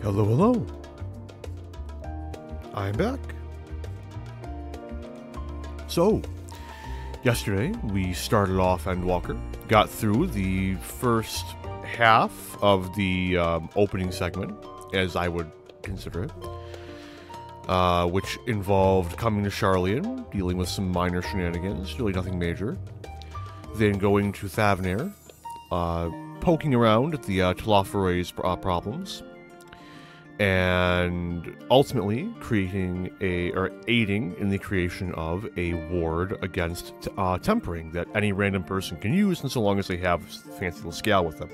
Hello, hello. I'm back. So, yesterday we started off Endwalker, got through the first half of the opening segment, as I would consider it, which involved coming to Charlian, dealing with some minor shenanigans, really nothing major, then going to Thavnair, poking around at the Telophorese problems, and ultimately aiding in the creation of a ward against tempering that any random person can use, and so long as they have fancy little scale with them.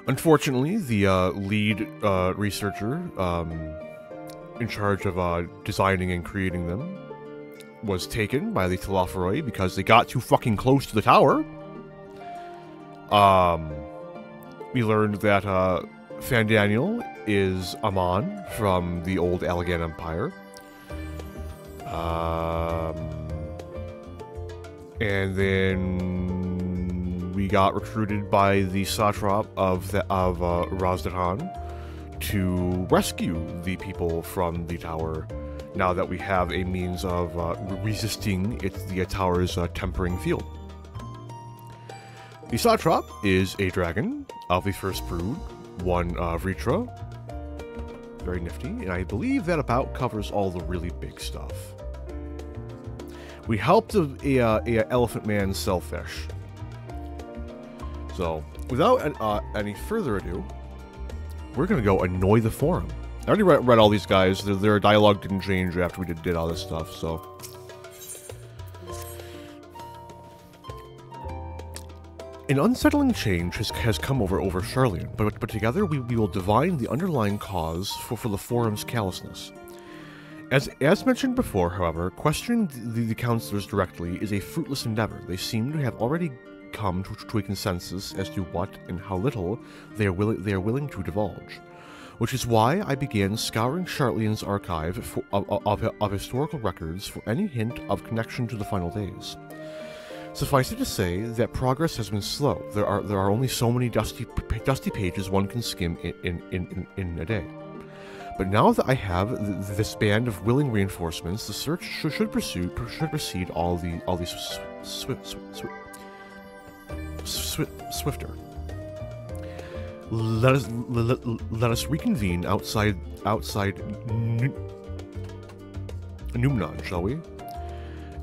Unfortunately, the lead researcher in charge of designing and creating them was taken by the Telophoroi because they got too fucking close to the tower. We learned that Fandaniel is Amon from the old Allegan Empire. And then we got recruited by the Satrap of Razdahan to rescue the people from the tower, now that we have a means of resisting the tower's tempering field. The Satrap is a dragon of the first brood, one Vritra. Very nifty, and I believe that about covers all the really big stuff. We helped a elephant man sell fish. So, without any further ado, we're gonna go annoy the forum. I already read all these guys. Their dialogue didn't change after we did all this stuff, so. An unsettling change has come over Charlian, but together we will divine the underlying cause for the forum's callousness. As mentioned before, however, questioning the counselors directly is a fruitless endeavor. They seem to have already come to a consensus as to what and how little they are willing to divulge, which is why I began scouring Charlian's archive of historical records for any hint of connection to the final days. Suffice it to say that progress has been slow. There are only so many dusty pages one can skim in a day. But now that I have this band of willing reinforcements, the search should proceed all these swifter. Let us reconvene outside Numnon, shall we?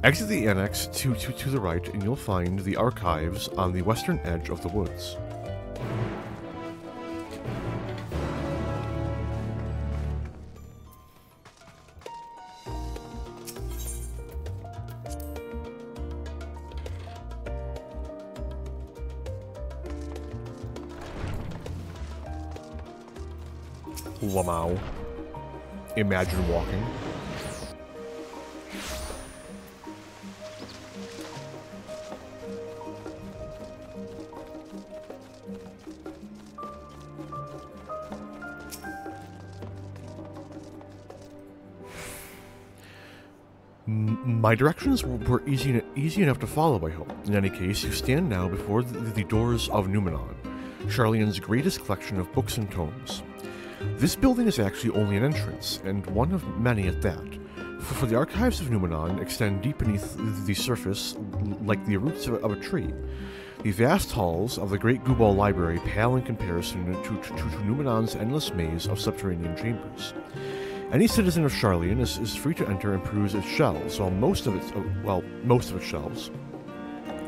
Exit the annex to the right, and you'll find the archives on the western edge of the woods. Wow. Imagine walking. My directions were easy enough to follow, I hope. In any case, you stand now before the doors of Numenon, Charlian's greatest collection of books and tomes. This building is actually only an entrance, and one of many at that, for the archives of Numenon extend deep beneath the surface like the roots of a tree. The vast halls of the Great Gubal Library pale in comparison to Numenon's endless maze of subterranean chambers. Any citizen of Charlian is free to enter and peruse its shelves, while most of its shelves.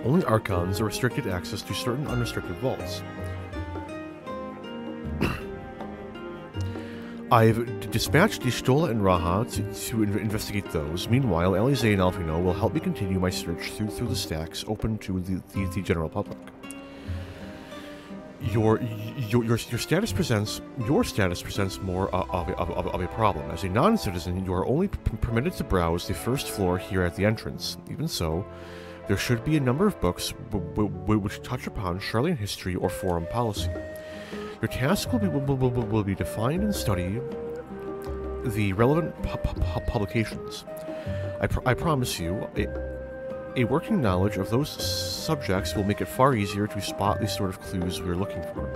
Only archons are restricted access to certain unrestricted vaults. I've dispatched the Stola and Raha to investigate those. Meanwhile, Alize and Alfino will help me continue my search through the stacks open to the general public. Your status presents more of a problem. As a non-citizen, you are only permitted to browse the first floor here at the entrance. Even so, there should be a number of books which touch upon Charlian history or forum policy. Your task will be to find and study the relevant publications. I promise you, a working knowledge of those subjects will make it far easier to spot the sort of clues we're looking for.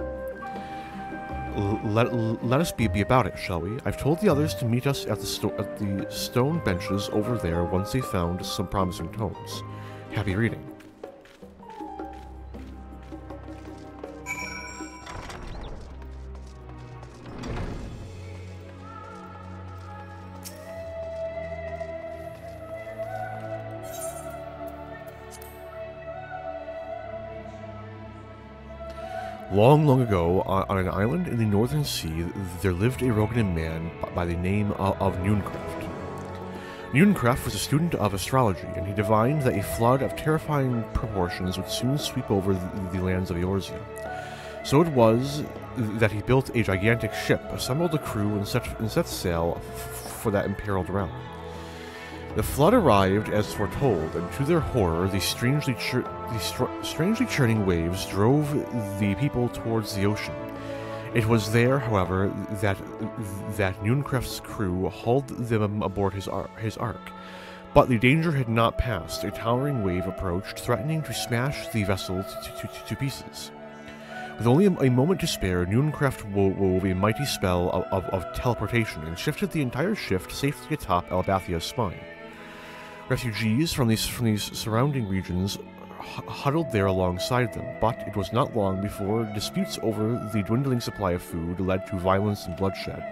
let us be about it, shall we? I've told the others to meet us at the stone benches over there once they found some promising tomes. Happy reading. Long, long ago, on an island in the northern sea, there lived a Roganin man by the name of Nunecraft. Nunecraft was a student of astrology, and he divined that a flood of terrifying proportions would soon sweep over the lands of Eorzea. So it was that he built a gigantic ship, assembled a crew, and set sail for that imperiled realm. The flood arrived as foretold, and to their horror, these strangely churning waves drove the people towards the ocean. It was there, however, that Nunecraft's crew hauled them aboard his ark. But the danger had not passed. A towering wave approached, threatening to smash the vessel to pieces. With only a moment to spare, Nunecraft wove a mighty spell of teleportation and shifted the entire ship safely atop Albathia's spine. Refugees from these surrounding regions huddled there alongside them, but it was not long before disputes over the dwindling supply of food led to violence and bloodshed.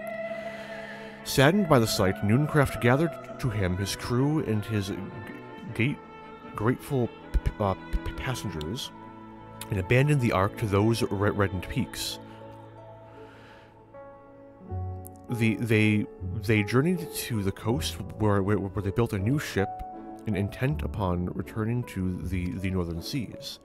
Saddened by the sight, Nunecraft gathered to him his crew and his grateful passengers, and abandoned the ark to those reddened peaks. They journeyed to the coast where they built a new ship, intent upon returning to the northern seas.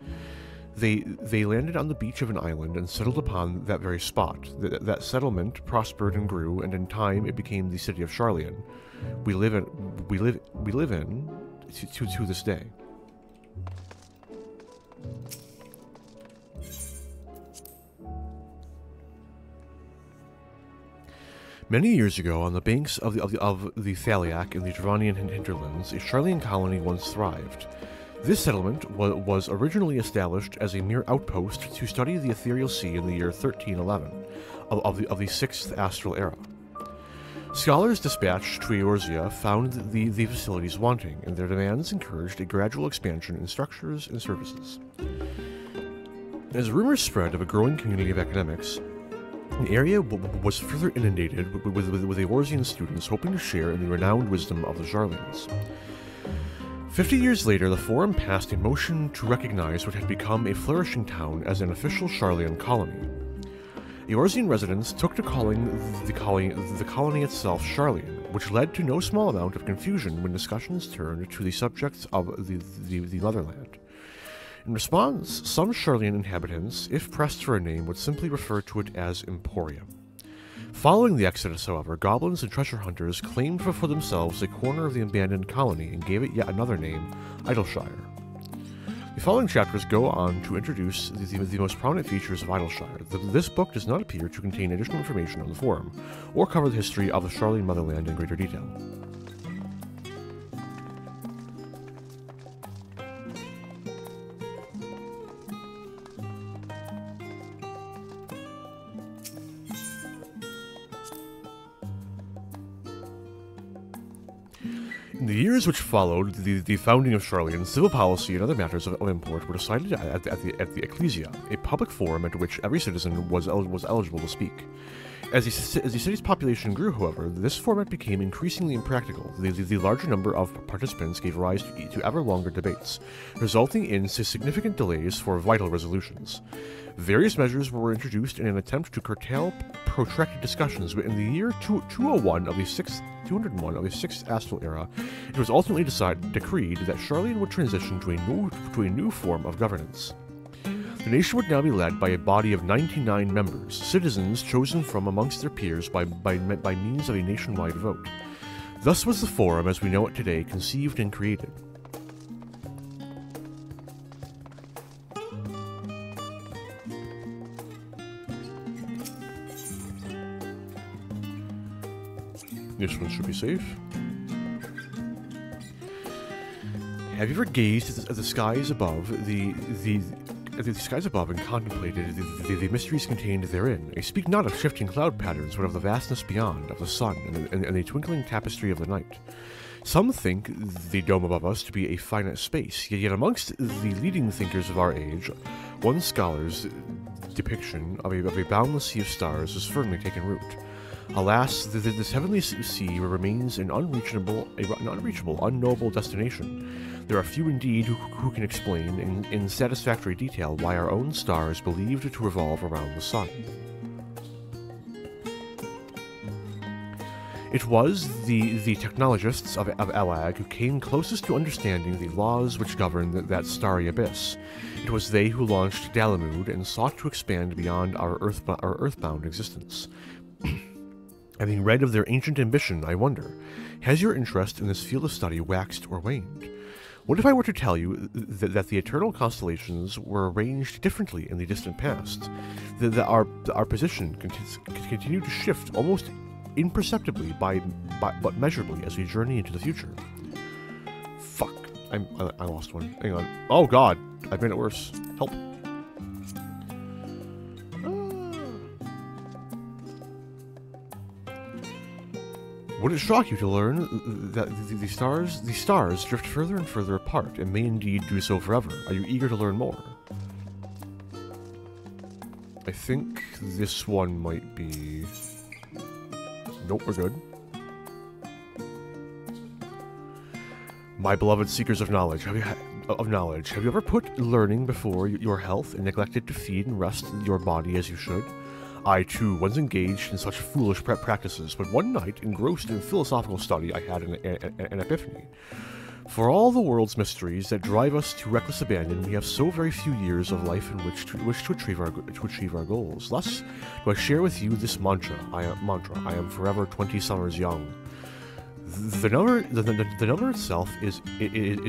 They landed on the beach of an island and settled upon that very spot. That settlement prospered and grew, and in time it became the city of Sharlayan. We live in to this day. Many years ago, on the banks of the Thaliak in the Dravanian hinterlands, a Sharlayan colony once thrived. This settlement was originally established as a mere outpost to study the ethereal sea in the year 1311 of the 6th Astral Era. Scholars dispatched to Eorzea found the facilities wanting, and their demands encouraged a gradual expansion in structures and services. As rumors spread of a growing community of academics, the area was further inundated with Eorzean students hoping to share in the renowned wisdom of the Sharlayans. 50 years later, the Forum passed a motion to recognize what had become a flourishing town as an official Sharlayan colony. Eorzean residents took to calling the colony itself Sharlayan, which led to no small amount of confusion when discussions turned to the subjects of the motherland. In response, some Sharlayan inhabitants, if pressed for a name, would simply refer to it as Emporium. Following the Exodus, however, goblins and treasure hunters claimed for themselves a corner of the abandoned colony and gave it yet another name, Idleshire. The following chapters go on to introduce the most prominent features of Idleshire. This book does not appear to contain additional information on the Forum, or cover the history of the Sharlayan motherland in greater detail. In the years which followed the founding of Sharlayan, civil policy and other matters of import were decided at the Ecclesia, a public forum at which every citizen was eligible to speak. As the city's population grew, however, this format became increasingly impractical. The larger number of participants gave rise to ever longer debates, resulting in significant delays for vital resolutions. Various measures were introduced in an attempt to curtail protracted discussions, but in the year 201 of the 6th Astral Era, it was ultimately decreed that Sharlayan would transition to a new form of governance. The nation would now be led by a body of 99 members, citizens chosen from amongst their peers by means of a nationwide vote. Thus was the Forum, as we know it today, conceived and created. This one should be safe. Have you ever gazed at the skies above, the at the skies above and contemplated the mysteries contained therein. I speak not of shifting cloud patterns, but of the vastness beyond, of the sun, and the twinkling tapestry of the night. Some think the dome above us to be a finite space, yet amongst the leading thinkers of our age, one scholar's depiction of a boundless sea of stars has firmly taken root. Alas, this heavenly sea remains an unreachable, unknowable destination. There are few indeed who can explain in satisfactory detail why our own star is believed to revolve around the sun. It was the technologists of Elag who came closest to understanding the laws which govern that starry abyss. It was they who launched Dalamud and sought to expand beyond our earthbound existence. Having read of their ancient ambition, I wonder, has your interest in this field of study waxed or waned? What if I were to tell you that the eternal constellations were arranged differently in the distant past? That our position continued to shift almost imperceptibly but measurably as we journey into the future. Fuck. I lost one. Hang on. Oh god. I've made it worse. Help. Would it shock you to learn that the stars drift further and further apart, and may indeed do so forever? Are you eager to learn more? I think this one might be... Nope, we're good. My beloved seekers of knowledge, have you ever put learning before your health and neglected to feed and rest your body as you should? I, too, once engaged in such foolish practices, but one night, engrossed in philosophical study, I had an epiphany. For all the world's mysteries that drive us to reckless abandon, we have so very few years of life in which to achieve our goals. Thus, do I share with you this mantra. I am forever 20 summers young. The number itself is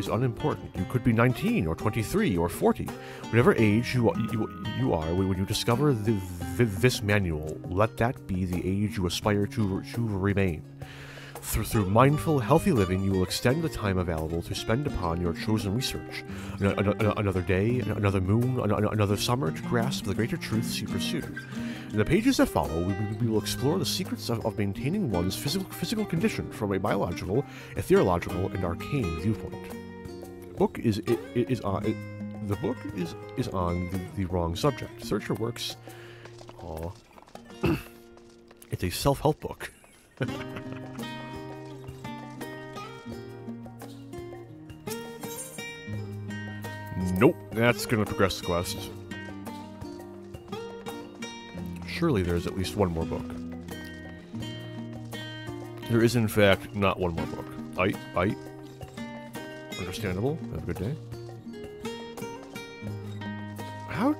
unimportant. You could be 19 or 23 or 40. Whatever age you are, when you discover this manual, let that be the age you aspire to remain. Through mindful, healthy living, you will extend the time available to spend upon your chosen research. Another day, another moon, another summer to grasp the greater truths you pursue. In the pages that follow, we will explore the secrets of maintaining one's physical condition from a biological, ethereological, and arcane viewpoint. The book is on the wrong subject. Search your works. Aw. It's a self-help book. Nope, that's gonna progress the quest. Surely there's at least one more book. There is, in fact, not one more book. Aight. Understandable. Have a good day. How?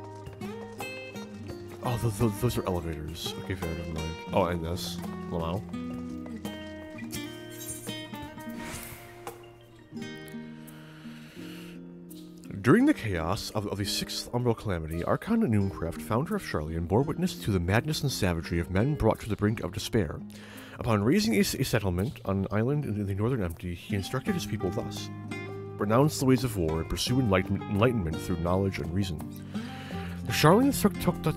Oh, those are elevators. Okay, fair, never mind. Oh, and this. Wow. During the chaos of the sixth umbral calamity, Archon Noomcraft, founder of Charlian, bore witness to the madness and savagery of men brought to the brink of despair. Upon raising a settlement on an island in the northern empty, he instructed his people thus: renounce the ways of war and pursue enlightenment through knowledge and reason. The Charlians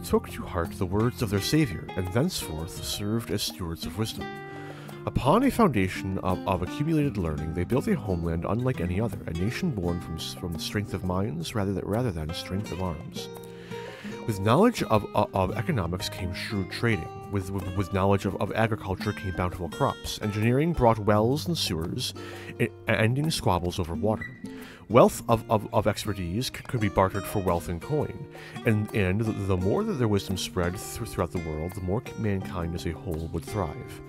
took to heart the words of their savior, and thenceforth served as stewards of wisdom. Upon a foundation of accumulated learning, they built a homeland unlike any other, a nation born from the strength of minds rather than strength of arms. With knowledge of economics came shrewd trading. With knowledge of agriculture came bountiful crops. Engineering brought wells and sewers, ending squabbles over water. Wealth of expertise could be bartered for wealth and coin, and the more that their wisdom spread throughout the world, the more mankind as a whole would thrive.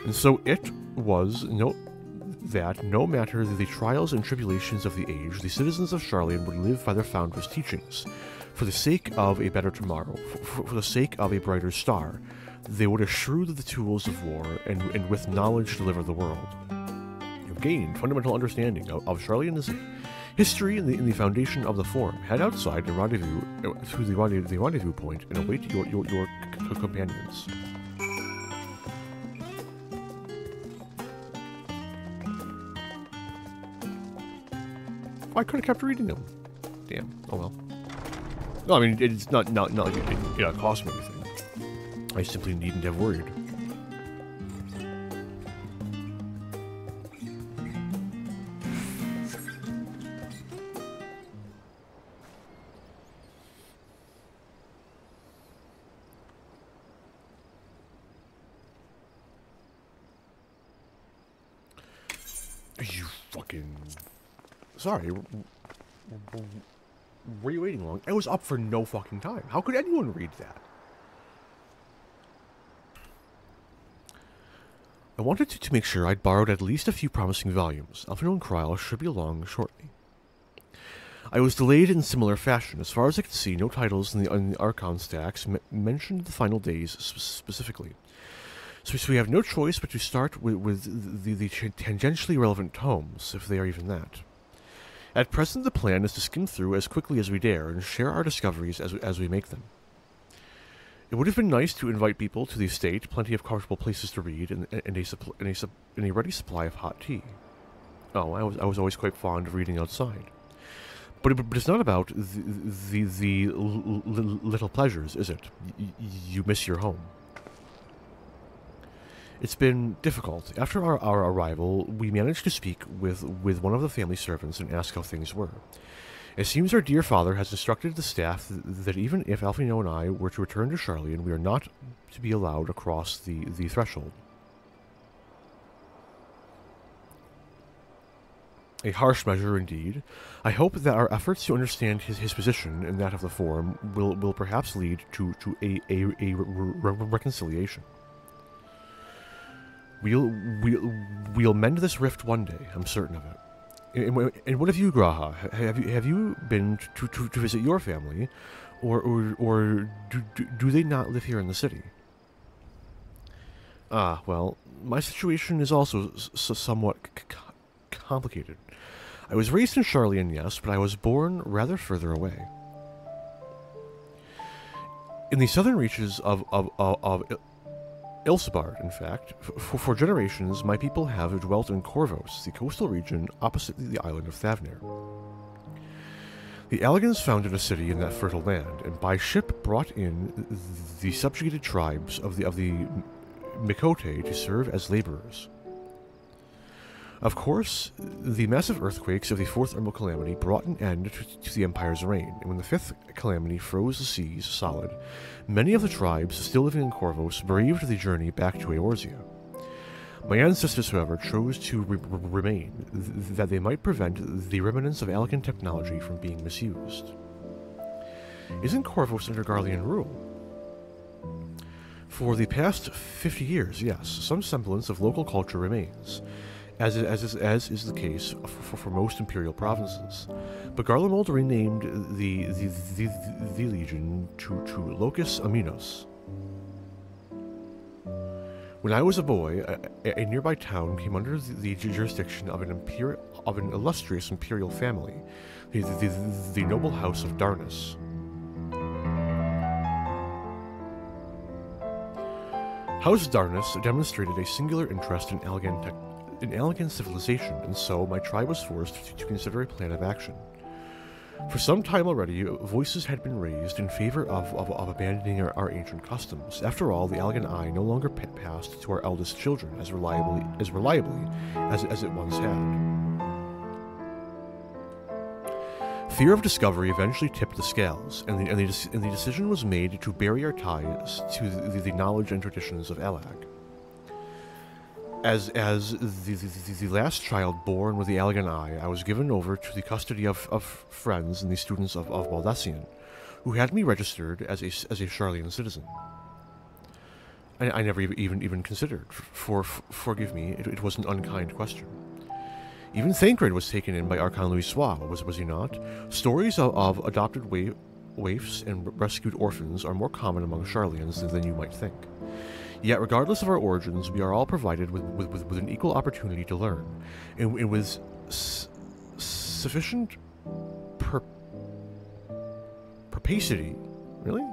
And so it was that no matter the trials and tribulations of the age, the citizens of Charlian would live by their founder's teachings. For the sake of a better tomorrow, for the sake of a brighter star, they would eschew the tools of war and with knowledge deliver the world. You've gained fundamental understanding of Charlian's history and the foundation of the Forum. Head outside and rendezvous to the rendezvous point and await your companions. I could have kept reading them. Damn. Oh well. No, I mean, it's not like it cost me anything. I simply needn't have worried. You fucking... Sorry. Were you waiting long? I was up for no fucking time. How could anyone read that? I wanted to make sure I'd borrowed at least a few promising volumes. Alphino and Kryl should be along shortly. I was delayed in similar fashion. As far as I could see, no titles in the Archon stacks mentioned the final days specifically. So we have no choice but to start with the tangentially relevant tomes, if they are even that. At present, the plan is to skim through as quickly as we dare and share our discoveries as we make them. It would have been nice to invite people to the estate, plenty of comfortable places to read, and a ready supply of hot tea. Oh, I was always quite fond of reading outside. But it's not about the little pleasures, is it? You miss your home. It's been difficult. After our arrival, we managed to speak with one of the family servants and ask how things were. It seems our dear father has instructed the staff that even if Alphino and I were to return to Charlian, we are not to be allowed across the threshold. A harsh measure indeed. I hope that our efforts to understand his position and that of the Forum will perhaps lead to a reconciliation. We'll mend this rift one day, I'm certain of it. And what of you, Graha? Have you been to visit your family, or do they not live here in the city? Ah, well, my situation is also somewhat complicated. I was raised in Charlian, yes, but I was born rather further away. In the southern reaches of Ilsebard, in fact. For generations, my people have dwelt in Corvos, the coastal region opposite the island of Thavnir. The Alligans founded a city in that fertile land, and by ship brought in the subjugated tribes of the Mikote to serve as laborers. Of course, the massive earthquakes of the Fourth Emerald Calamity brought an end to the Empire's reign, and when the Fifth Calamity froze the seas solid, many of the tribes still living in Corvos braved the journey back to Eorzea. My ancestors, however, chose to remain, that they might prevent the remnants of Allican technology from being misused. Isn't Corvos under Garlean rule? For the past 50 years, yes, some semblance of local culture remains, as is the case for most imperial provinces. But Garlemald renamed the legion to Locus Aminos. When I was a boy, a nearby town came under the jurisdiction of an illustrious imperial family, the noble house of Darnus. House Darnus demonstrated a singular interest in Alligan civilization, and so my tribe was forced to consider a plan of action. For some time already, voices had been raised in favor of abandoning our ancient customs. After all, the Alligan Eye no longer passed to our eldest children as reliably as it once had. Fear of discovery eventually tipped the scales, and the decision was made to bury our ties to the knowledge and traditions of Elag. As the last child born with the Alligan Eye, I was given over to the custody of friends and the students of Baldassian, who had me registered as a Charlian citizen. I never even considered, forgive me, it was an unkind question. Even Thancred was taken in by Archon Louis Sois, was he not? Stories of adopted waifs and rescued orphans are more common among Charlians than you might think. Yet, regardless of our origins, we are all provided with an equal opportunity to learn, and with sufficient perpacity. Really?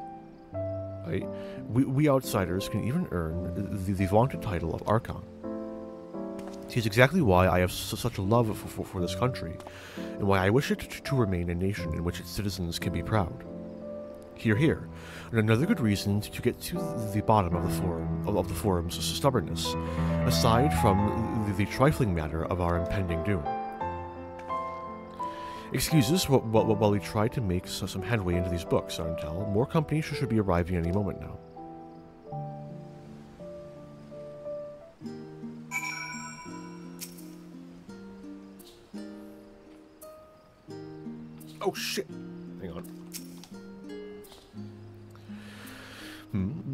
We outsiders can even earn the vaunted title of Archon. It is exactly why I have such a love for this country, and why I wish it to remain a nation in which its citizens can be proud. Hear, hear. And another good reason to get to the bottom of the forum's stubbornness, aside from the trifling matter of our impending doom. Excuses while we try to make some headway into these books, Arntel. More companies should be arriving any moment now. Oh shit! Hang on.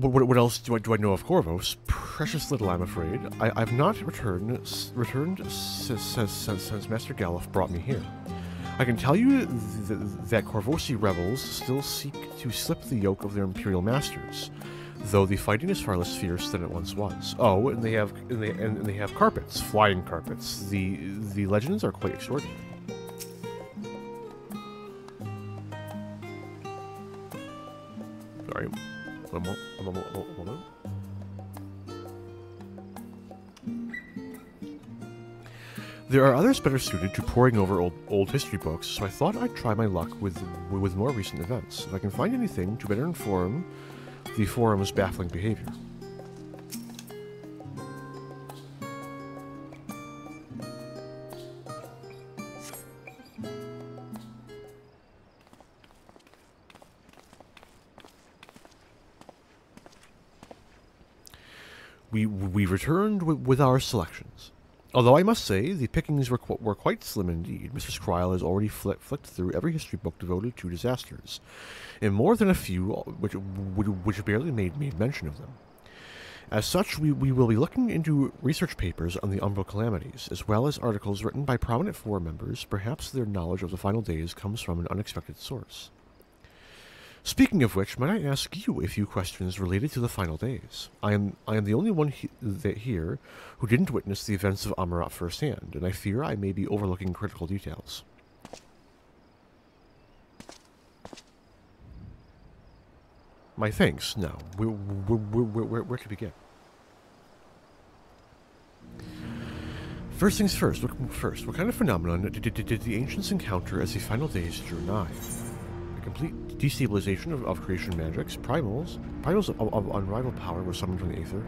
What else do I know of Corvos? Precious little, I'm afraid. I've not returned since Master Galuf brought me here. I can tell you that Corvosi rebels still seek to slip the yoke of their imperial masters, though the fighting is far less fierce than it once was. Oh, and they have carpets, flying carpets. The legends are quite extraordinary. Sorry, one moment. There are others better suited to poring over old history books, so I thought I'd try my luck with more recent events, if I can find anything to better inform the forum's baffling behavior. We returned with our selections. Although I must say, the pickings were quite slim indeed. Mr. Skrile has already flicked through every history book devoted to disasters, and more than a few which barely made mention of them. As such, we will be looking into research papers on the Umbral calamities, as well as articles written by prominent forum members. Perhaps their knowledge of the final days comes from an unexpected source. Speaking of which, might I ask you a few questions related to the final days? I am the only one here who didn't witness the events of Amarat firsthand, and I fear I may be overlooking critical details. My thanks. Now, where to begin? First things first. What kind of phenomenon did the ancients encounter as the final days drew nigh? A complete destabilization of creation magics. Primals of unrivaled power were summoned from the aether.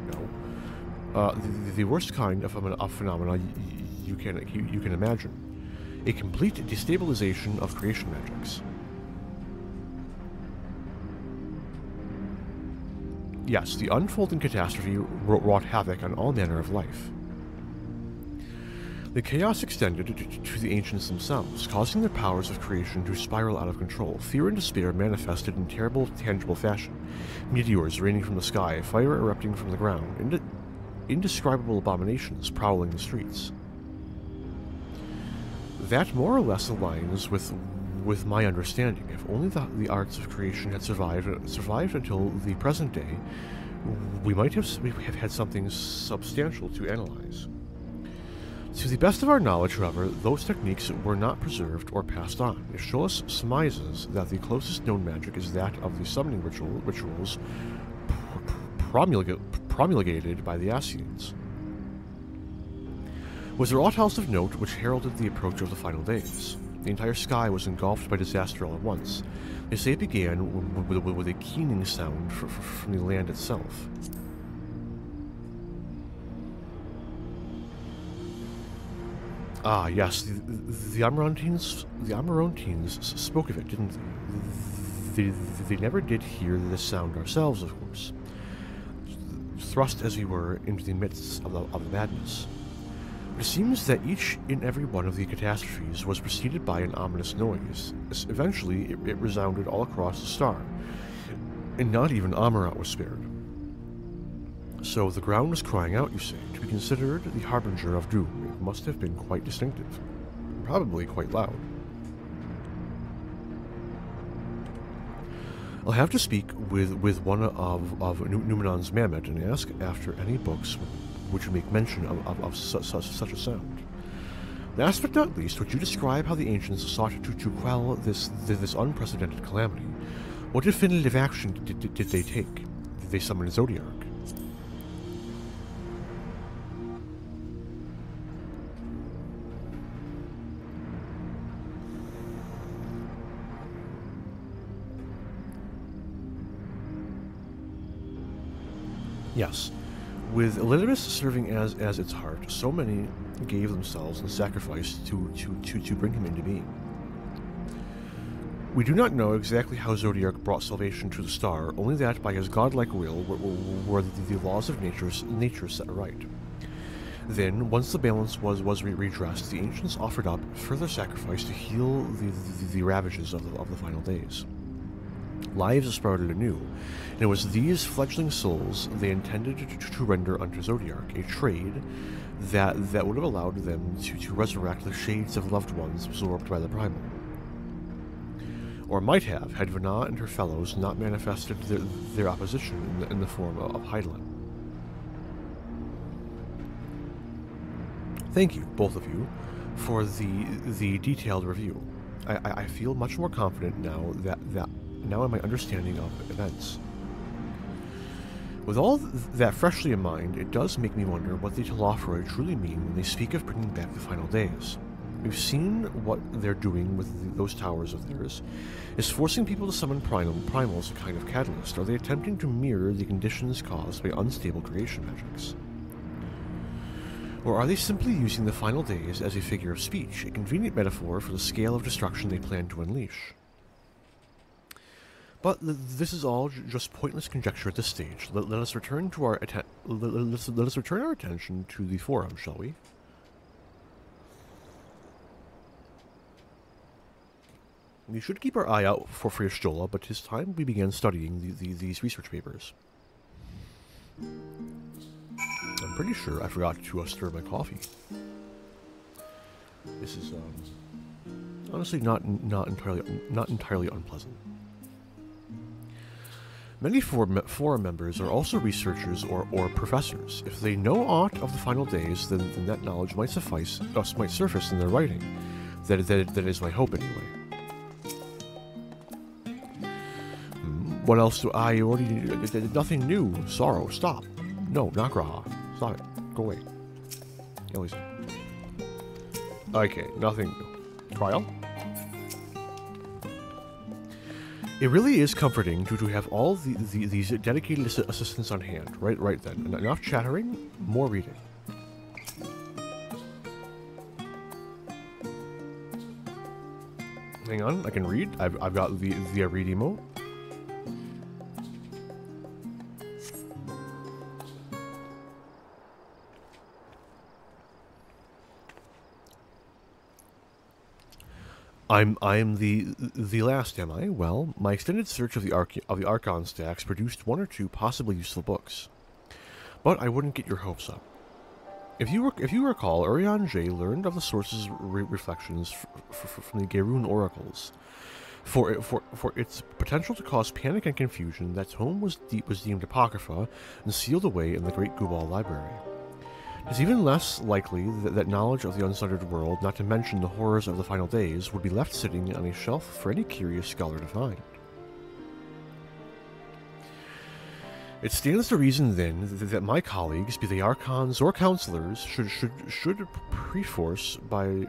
No. The worst kind of phenomena you can imagine. A complete destabilization of creation magics. Yes, the unfolding catastrophe wrought havoc on all manner of life. The chaos extended to the ancients themselves, causing their powers of creation to spiral out of control. Fear and despair manifested in terrible, tangible fashion. Meteors raining from the sky, fire erupting from the ground, indescribable abominations prowling the streets. That more or less aligns with my understanding. If only the arts of creation had survived until the present day, we might have had something substantial to analyze. To the best of our knowledge, however, those techniques were not preserved or passed on. Ischolus surmises that the closest known magic is that of the summoning rituals promulgated by the Ascians. Was there aught else of note which heralded the approach of the final days? The entire sky was engulfed by disaster all at once. They say it began with a keening sound from the land itself. Ah, yes, the Amarantians spoke of it, didn't they? They never did hear this sound ourselves, of course, thrust as we were into the midst of the madness. It seems that each and every one of the catastrophes was preceded by an ominous noise. Eventually, it resounded all across the star, and not even Amarat was spared. So the ground was crying out, you say. To be considered the harbinger of doom, it must have been quite distinctive. Probably quite loud. I'll have to speak with one of Numenon's Mamet and ask after any books which make mention of such a sound. Last but not least, would you describe how the ancients sought to quell this unprecedented calamity? What definitive action did they take? Did they summon a Zodiac? Yes, with Elidibus serving as its heart, so many gave themselves in sacrifice to bring him into being. We do not know exactly how Zodiac brought salvation to the star, only that by his godlike will were the laws of nature set right. Then, once the balance was redressed, the ancients offered up further sacrifice to heal the ravages of the final days. Lives sprouted anew, and it was these fledgling souls they intended to render unto Zodiac, a trade that would have allowed them to resurrect the shades of loved ones absorbed by the primal. Or might have, had Vana and her fellows not manifested their opposition in the form of Hydaelyn. Thank you, both of you, for the detailed review. I feel much more confident now now in my understanding of events. With all that freshly in mind, it does make me wonder what the Telophoroi truly mean when they speak of bringing back the final days. We've seen what they're doing with those towers of theirs. Is forcing people to summon primals a kind of catalyst? Are they attempting to mirror the conditions caused by unstable creation magics? Or are they simply using the final days as a figure of speech, a convenient metaphor for the scale of destruction they plan to unleash? But this is all just pointless conjecture at this stage. Let us return to our let us return our attention to the forum, shall we? We should keep our eye out for Friarstola, but 'tis time we began studying these research papers. I'm pretty sure I forgot to stir my coffee. This is honestly not entirely unpleasant. Many forum members are also researchers or professors. If they know aught of the final days, then that knowledge might surface in their writing. That is my hope, anyway. What else do I already... Nothing new. Sorrow. Stop. No, not Graha. Stop it. Go away. Always. Okay, nothing new. Trial? It really is comforting to have all these dedicated assistants on hand. Right then. Enough chattering, more reading. Hang on, I can read. I've got the read emote. I'm the last, am I? Well, my extended search of the Archon stacks produced one or two possibly useful books, but I wouldn't get your hopes up. If you recall, Urian J learned of the source's reflections from the Gerun oracles. For its potential to cause panic and confusion, that tome was deemed apocrypha and sealed away in the Great Gubal Library. It is even less likely that knowledge of the unsundered world, not to mention the horrors of the final days, would be left sitting on a shelf for any curious scholar to find. It stands to reason, then, that my colleagues, be they archons or counselors, should perforce be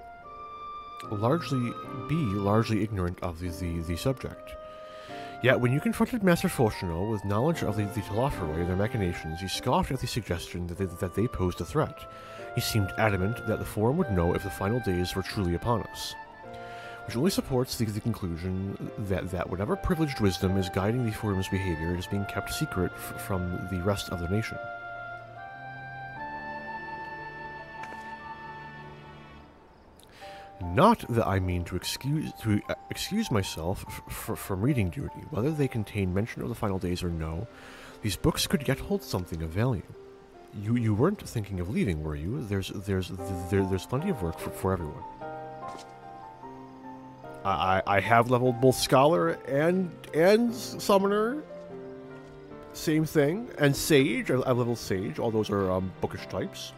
largely ignorant of the subject. Yet, when you confronted Master Foshino with knowledge of the Telophoroi and their machinations, he scoffed at the suggestion that they posed a threat. He seemed adamant that the Forum would know if the final days were truly upon us, which only supports the conclusion that whatever privileged wisdom is guiding the Forum's behavior is being kept secret from the rest of the nation. Not that I mean to excuse myself from reading duty. Whether they contain mention of the final days or no, these books could yet hold something of value. You weren't thinking of leaving, were you? There's plenty of work for everyone. I have leveled both Scholar and Summoner. Same thing. And Sage. I've leveled Sage. All those are bookish types.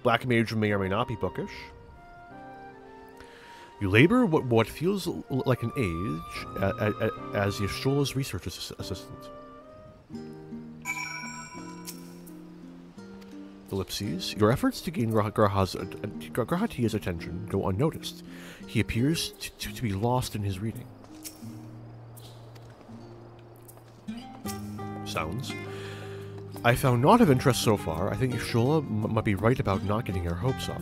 Black Mage may or may not be bookish. You labor what feels like an age as Yashtola's research assistant. Ellipses. Your efforts to gain Grahatia's attention go unnoticed. He appears to be lost in his reading. I found naught of interest so far. I think Shula might be right about not getting her hopes up.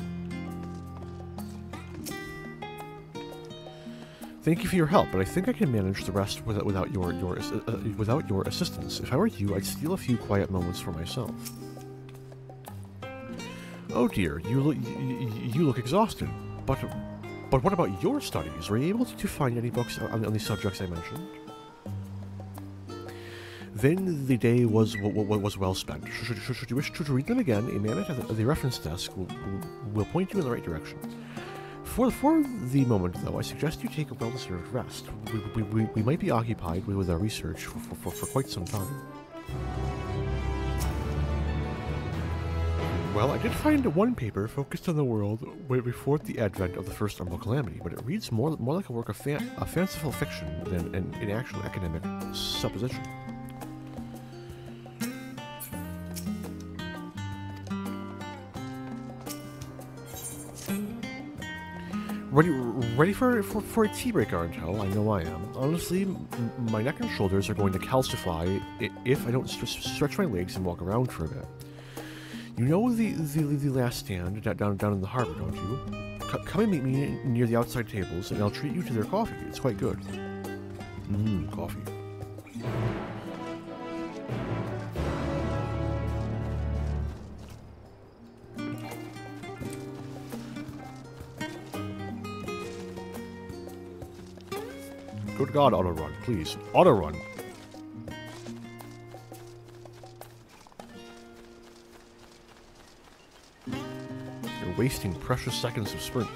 Thank you for your help, but I think I can manage the rest without your assistance. If I were you, I'd steal a few quiet moments for myself. Oh dear, you look exhausted. But what about your studies? Were you able to find any books on the subjects I mentioned? Then the day was well spent. Should you wish to read them again, a man at the reference desk will point you in the right direction. For the moment, though, I suggest you take a well-deserved rest. We might be occupied with our research for quite some time. Well, I did find one paper focused on the world before the advent of the First Umbral Calamity, but it reads more like a work of fanciful fiction than an actual academic supposition. Ready for a tea break, aren't you? I know I am. Honestly, my neck and shoulders are going to calcify if I don't stretch my legs and walk around for a bit. You know the last stand down in the harbor, don't you? Come and meet me near the outside tables, and I'll treat you to their coffee. It's quite good. Coffee. Good God, auto-run, please. Auto-run. You're wasting precious seconds of sprint.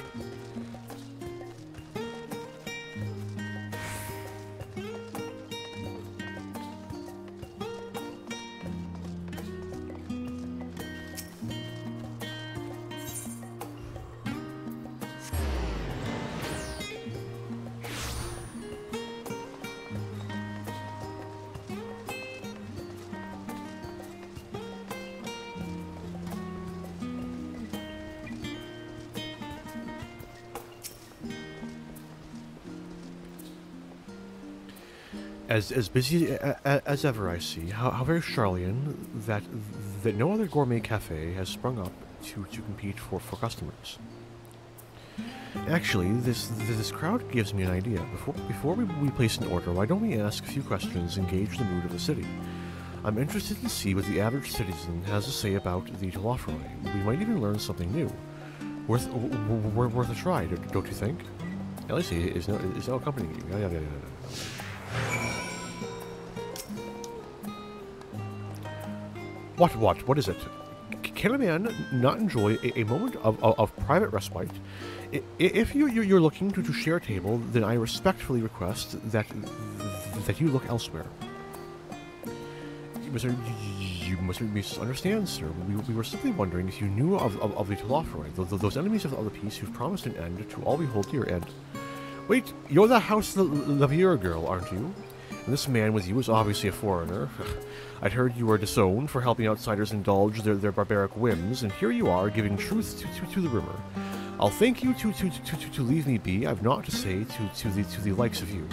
As busy as ever, I see. How very Charlian that no other gourmet cafe has sprung up to compete for customers. Actually, this crowd gives me an idea. Before we place an order, why don't we ask a few questions and gauge the mood of the city? I'm interested to see what the average citizen has to say about the Telofroi. We might even learn something new. Worth a try, don't you think? At least he is now accompanying you. What is it? Can a man not enjoy a moment of private respite? If you're looking to share a table, then I respectfully request that you look elsewhere. You must misunderstand, sir. We were simply wondering if you knew of the Telofroi, those enemies of the peace who've promised an end to all we hold dear. And wait, you're the House Lavier girl, aren't you? And this man with you is obviously a foreigner. I'd heard you were disowned for helping outsiders indulge their barbaric whims, and here you are giving truth to the rumor. I'll thank you to leave me be. I've naught to say to the likes of you.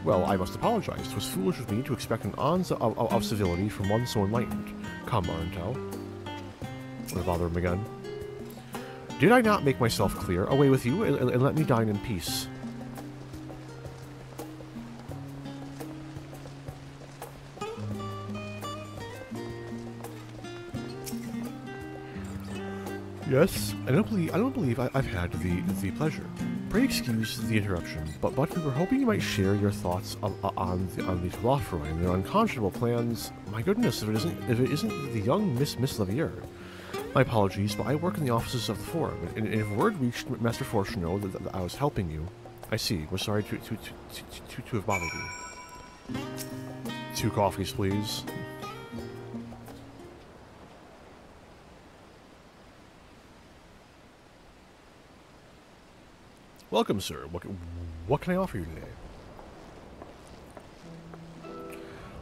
Well, I must apologize. 'Twas foolish of me to expect an ounce of civility from one so enlightened. Come, Arntel. Wanna bother him again? Did I not make myself clear? Away with you, and let me dine in peace. Yes, I don't believe I've had the pleasure. Pray excuse the interruption, but we were hoping you might share your thoughts on the Telofroi and their unconscionable plans. My goodness, if it isn't the young Miss Lavier. My apologies, but I work in the offices of the Forum, and if word reached Master Fortuneau that I was helping you, I see. We're sorry to have bothered you. 2 coffees, please. Welcome, sir. What can I offer you today?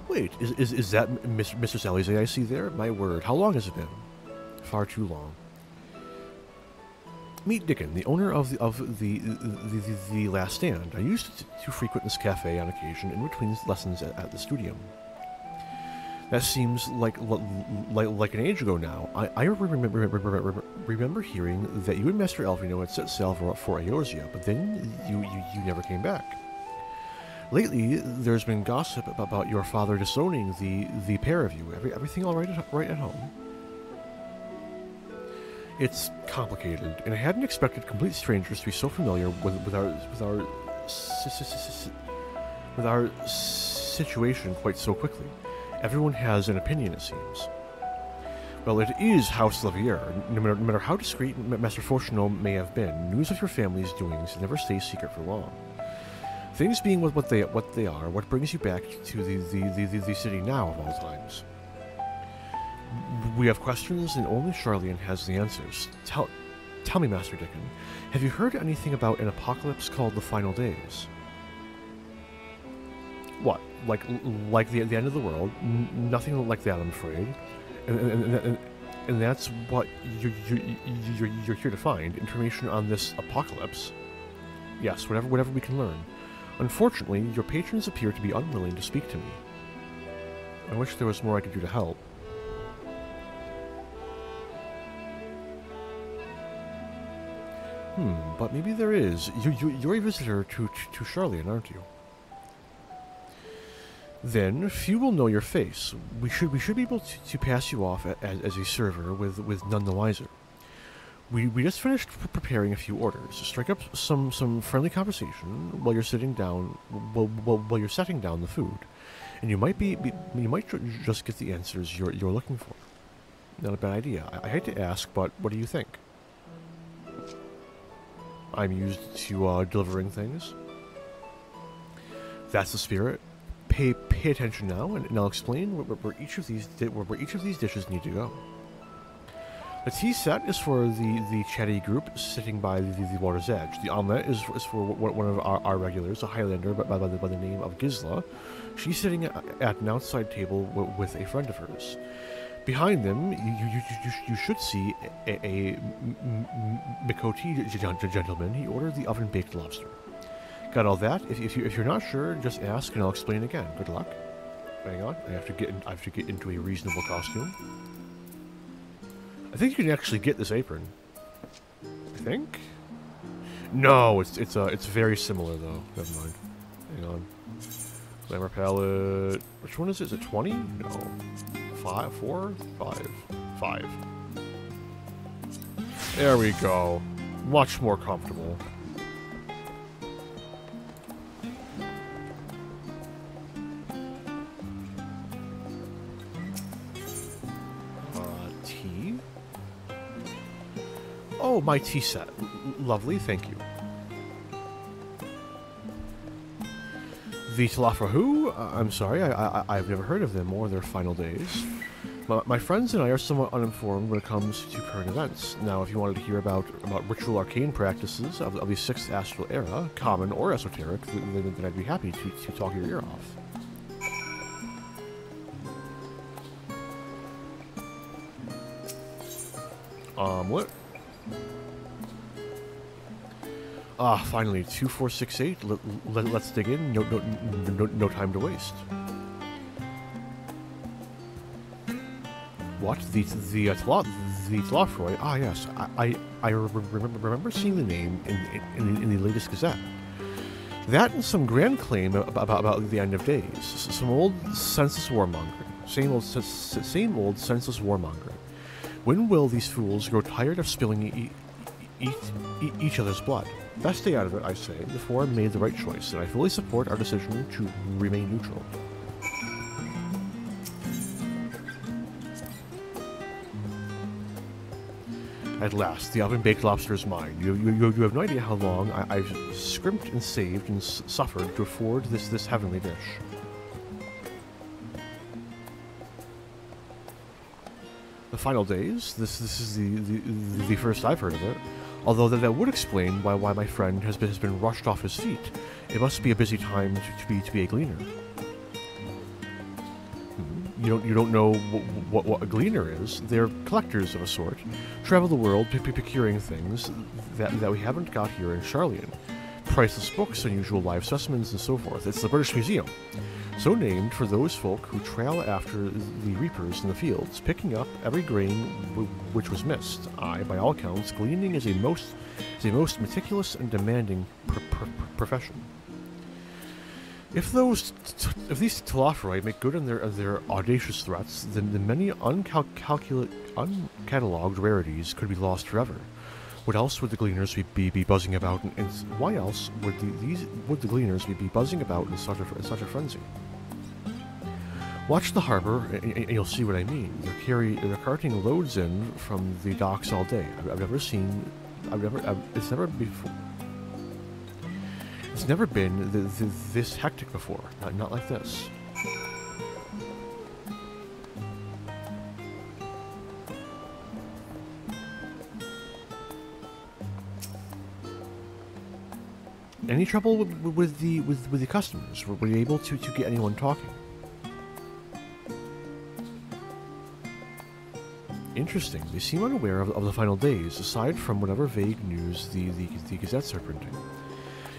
Wait, is that Mr. Alize I see there? My word, how long has it been? Far too long. Meet Dickon, the owner of the Last Stand. I used to frequent this cafe on occasion in between lessons at the studium. That seems like an age ago now. I remember hearing that you and Master Alvino had set sail for Eorzea, but then you never came back. Lately, there's been gossip about your father disowning the pair of you. Everything all right at home? It's complicated, and I hadn't expected complete strangers to be so familiar with our situation quite so quickly. Everyone has an opinion, it seems. Well, it is House Lavier. No matter how discreet Master Fortuno may have been, news of your family's doings never stays secret for long. Things being what they are, what brings you back to the city now of all times? We have questions, and only Charlian has the answers. Tell me, Master Dickon, have you heard anything about an apocalypse called the Final Days? What? Like the end of the world? Nothing like that, I'm afraid. And that's what you're here to find, information on this apocalypse. Yes, whatever we can learn. Unfortunately, your patrons appear to be unwilling to speak to me. I wish there was more I could do to help. But maybe there is. You're a visitor to Charlian, aren't you? Then, few will know your face. We should be able to pass you off as a server with none the wiser. We just finished preparing a few orders. Strike up some friendly conversation while you're sitting down while you're setting down the food, and you might just get the answers you're looking for. Not a bad idea. I hate to ask, but what do you think? I'm used to delivering things. That's the spirit. Pay attention now, and I'll explain where each of these dishes need to go. The tea set is for the chatty group sitting by the water's edge. The omelette is for one of our regulars, a Highlander by the name of Gisla. She's sitting at an outside table with a friend of hers. Behind them, you should see a Mikoti gentleman. He ordered the oven-baked lobster. Got all that? If you're not sure, just ask and I'll explain again. Good luck. Hang on, I have to get into a reasonable costume. I think you can actually get this apron. I think. No, it's very similar though. Never mind. Hang on. Glamour palette. Which one is it? Is it 20? No. 5, 4, 5, 5. There we go. Much more comfortable. Tea? Oh, my tea set. Lovely, thank you. The Talafrahu? I'm sorry, I've never heard of them or their final days. My friends and I are somewhat uninformed when it comes to current events. Now, if you wanted to hear about ritual arcane practices of the 6th Astral Era, common or esoteric, then I'd be happy to talk your ear off. Omelet. Ah, finally, 2468. Let's dig in. No time to waste. What? The Tlafroy? Ah, yes. I remember seeing the name in the latest Gazette. That and some grand claim about the end of days. Some old senseless warmongering. Same old senseless warmongering. When will these fools grow tired of spilling each other's blood? Best stay out of it, I say. The Forum made the right choice, and I fully support our decision to remain neutral. At last, the oven-baked lobster is mine. You have no idea how long I've scrimped and saved and suffered to afford this heavenly dish. The final days? This is the first I've heard of it. Although that would explain why my friend has been rushed off his feet. It must be a busy time to be a gleaner. You don't know what a gleaner is. They're collectors of a sort. Travel the world procuring things that we haven't got here in Charlian. priceless books, unusual live specimens, and so forth. It's the British Museum, so named for those folk who trail after the reapers in the fields, picking up every grain which was missed. By all accounts, gleaning is a most meticulous and demanding profession. If these Telophori make good on their audacious threats, then the many uncatalogued rarities could be lost forever. What else would the gleaners be buzzing about? And why else would the gleaners be buzzing about in such a frenzy? Watch the harbor, and you'll see what I mean. They're carting loads in from the docks all day. It's never been this hectic before. Not like this. Any trouble with the customers? Were you able to get anyone talking? Interesting. They seem unaware of the final days, aside from whatever vague news the gazettes are printing.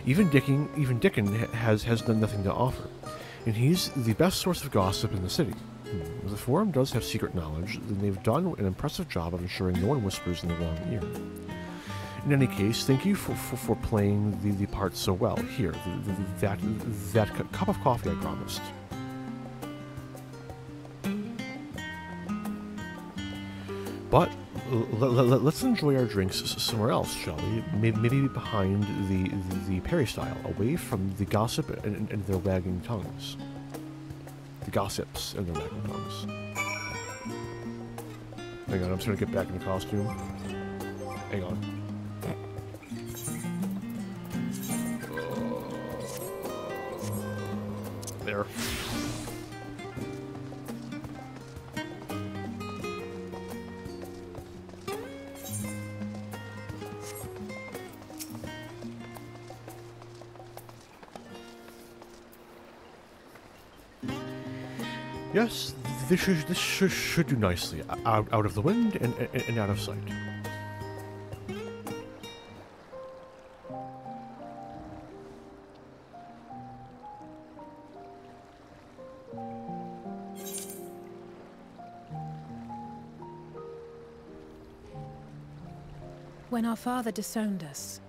Even Dickon has done nothing to offer, and he's the best source of gossip in the city. The Forum does have secret knowledge, and they've done an impressive job of ensuring no one whispers in the wrong ear. In any case, thank you for playing the part so well. Here, that cup of coffee I promised. But let's enjoy our drinks somewhere else, shall we? Maybe behind the peristyle, away from the gossip and their wagging tongues. The gossips and their wagging tongues. Hang on, I'm just gonna get back into costume. Hang on. There. Yes, this should do nicely. Out of the wind and out of sight. When our father disowned us,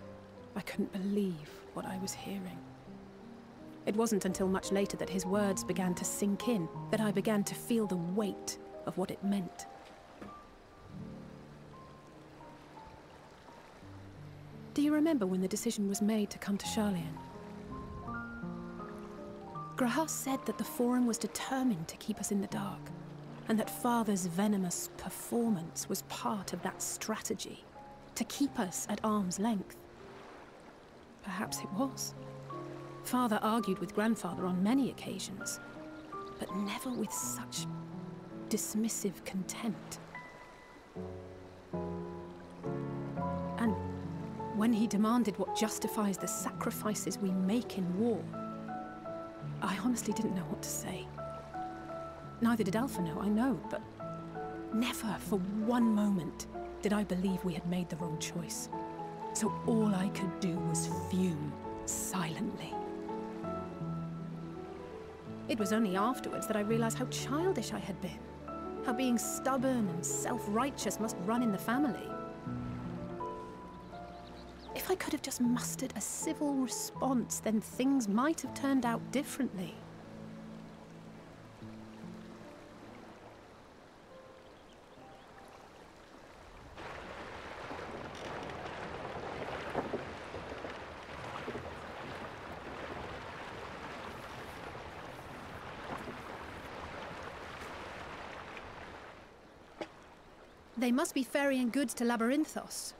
I couldn't believe what I was hearing. It wasn't until much later that his words began to sink in, that I began to feel the weight of what it meant. Do you remember when the decision was made to come to Charlian? Grahas said that the Forum was determined to keep us in the dark, and that Father's venomous performance was part of that strategy, to keep us at arm's length. Perhaps it was. Father argued with Grandfather on many occasions, but never with such dismissive contempt. And when he demanded what justifies the sacrifices we make in war, I honestly didn't know what to say. Neither did Alpha know, I know, but never for one moment did I believe we had made the wrong choice. So all I could do was fume silently. It was only afterwards that I realized how childish I had been, how being stubborn and self-righteous must run in the family. If I could have just mustered a civil response, then things might have turned out differently. They must be ferrying goods to Labyrinthos.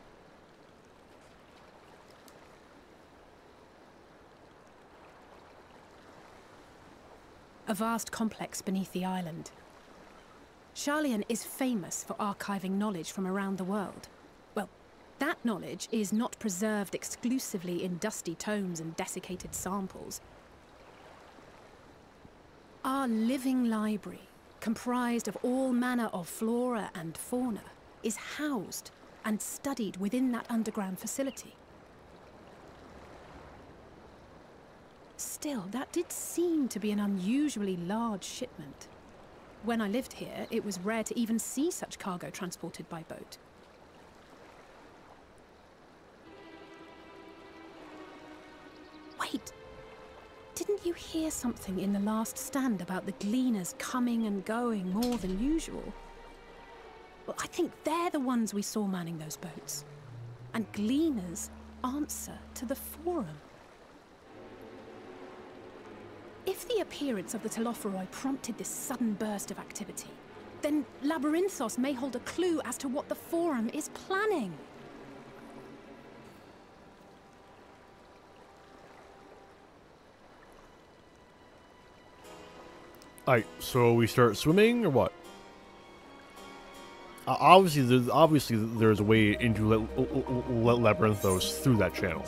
A vast complex beneath the island. Charlian is famous for archiving knowledge from around the world. Well, that knowledge is not preserved exclusively in dusty tomes and desiccated samples. Our living library, comprised of all manner of flora and fauna, is housed and studied within that underground facility. Still, that did seem to be an unusually large shipment. When I lived here, it was rare to even see such cargo transported by boat. Wait! Didn't you hear something in the last stand about the gleaners coming and going more than usual? Well, I think they're the ones we saw manning those boats. And gleaners answer to the Forum. If the appearance of the Telophoroi prompted this sudden burst of activity, then Labyrinthos may hold a clue as to what the Forum is planning. Alright, so we start swimming, or what? Obviously, there's a way into Labyrinthos through that channel.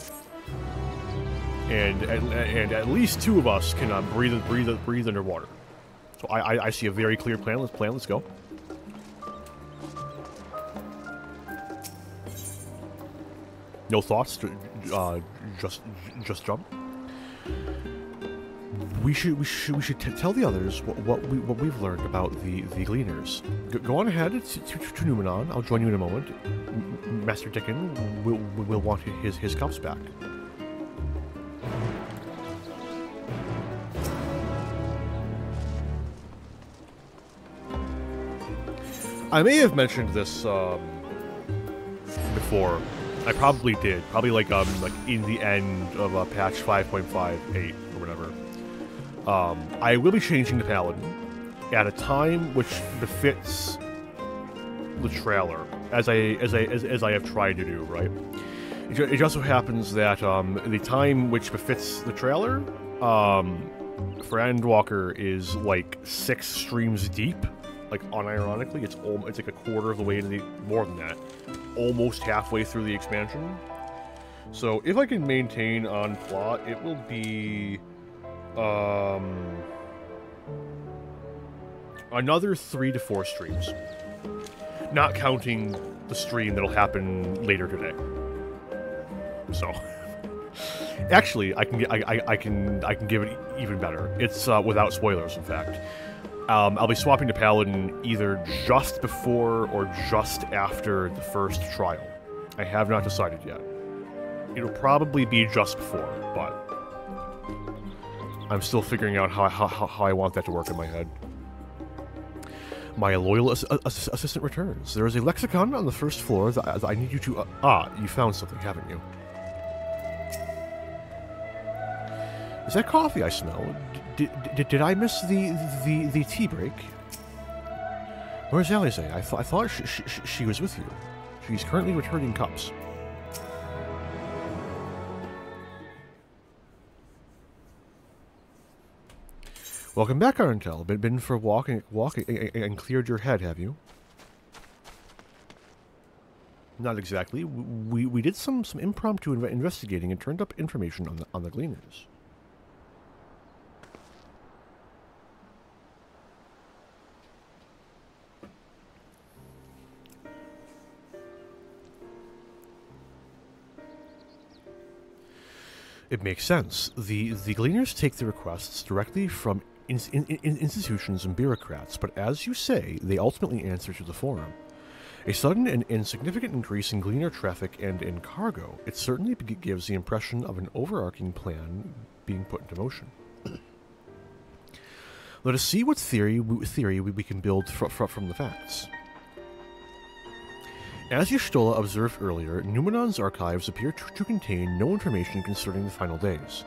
And at least two of us can breathe underwater. So I see a very clear plan. Let's go. No thoughts. Just jump. We should tell the others what we've learned about the Gleaners. Go on ahead to Numenon. I'll join you in a moment. Master Dickon will want his cuffs back. I may have mentioned this before. I probably did. Probably like in the end of patch 5.58 or whatever. I will be changing the Paladin at a time which befits the trailer, as I have tried to do. Right. It just so happens that the time which befits the trailer for Endwalker is like 6 streams deep. Like, unironically, it's like a quarter of the way to more than that. Almost halfway through the expansion. So, if I can maintain on plot, it will be... another 3 to 4 streams. Not counting the stream that'll happen later today. So... Actually, I can give it even better. It's without spoilers, in fact. I'll be swapping to Paladin either just before or just after the first trial. I have not decided yet. It'll probably be just before, but I'm still figuring out how I want that to work in my head. My loyal assistant returns. There is a lexicon on the first floor that I need you to... you found something, haven't you? Is that coffee I smell? Did I miss the tea break? Where's Alize? I thought she was with you. She's currently returning cups. Welcome back, Arntel. Been for a walk and cleared your head, have you? Not exactly. We did some impromptu investigating and turned up information on the Gleaners. It makes sense. The Gleaners take the requests directly from institutions and bureaucrats, but as you say, they ultimately answer to the Forum. A sudden and insignificant increase in Gleaner traffic and in cargo, it certainly gives the impression of an overarching plan being put into motion. Let us see what theory we can build from the facts. As Y'shtola observed earlier, Numenon's archives appear to contain no information concerning the final days.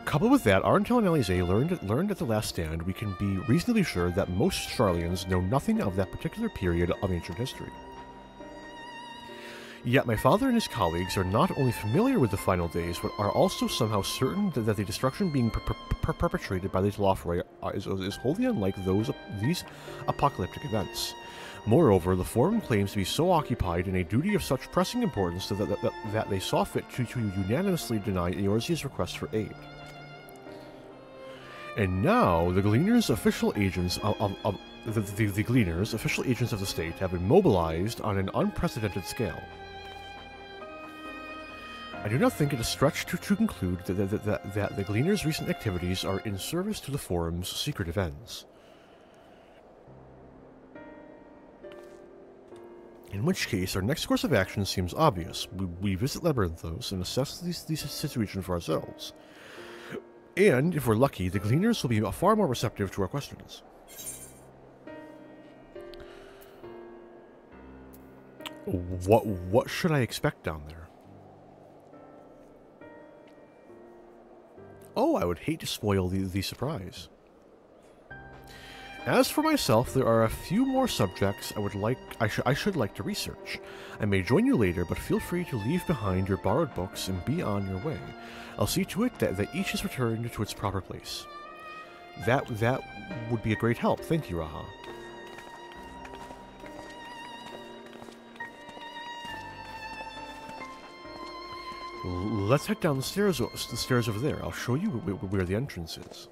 Coupled with that, Arntel and Alize learned at the last stand we can be reasonably sure that most Sharlians know nothing of that particular period of ancient history. Yet my father and his colleagues are not only familiar with the final days, but are also somehow certain that the destruction being perpetrated by the Telophoroi is wholly unlike these apocalyptic events. Moreover, the Forum claims to be so occupied in a duty of such pressing importance that they saw fit to unanimously deny Eorzea's request for aid. And now, the Gleaners' official agents the Gleaners, official agents of the state, have been mobilized on an unprecedented scale. I do not think it a stretch to conclude that the Gleaner's recent activities are in service to the Forum's secretive ends. In which case, our next course of action seems obvious. We visit Labyrinthos and assess these situations for ourselves. And, if we're lucky, the Gleaners will be far more receptive to our questions. What should I expect down there? Oh, I would hate to spoil the surprise. As for myself, there are a few more subjects I should like to research. I may join you later, but feel free to leave behind your borrowed books and be on your way. I'll see to it that each is returned to its proper place. That would be a great help. Thank you, Raha. Let's head down the stairs over there. I'll show you where the entrance is.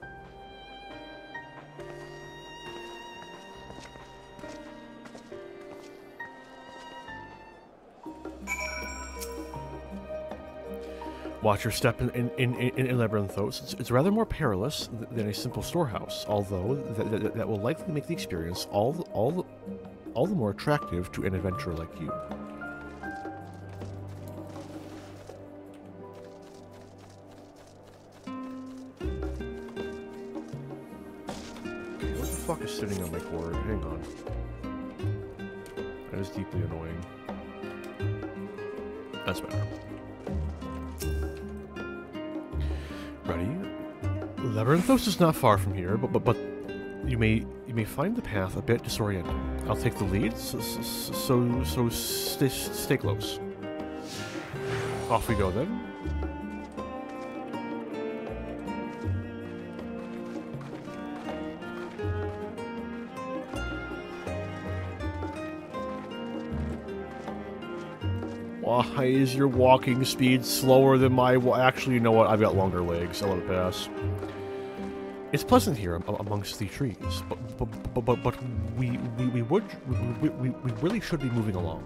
Watch your step in Labyrinthos. It's rather more perilous than a simple storehouse, although that will likely make the experience all the more attractive to an adventurer like you. Okay, what the fuck is sitting on my cord? Hang on. That is deeply annoying. That's better. Ready? Labyrinthos is not far from here, but you may find the path a bit disorienting. I'll take the lead, so stay close. Off we go then. Why is your walking speed slower than my... Actually, you know what? I've got longer legs. I'll let it pass. It's pleasant here amongst the trees, but we really should be moving along.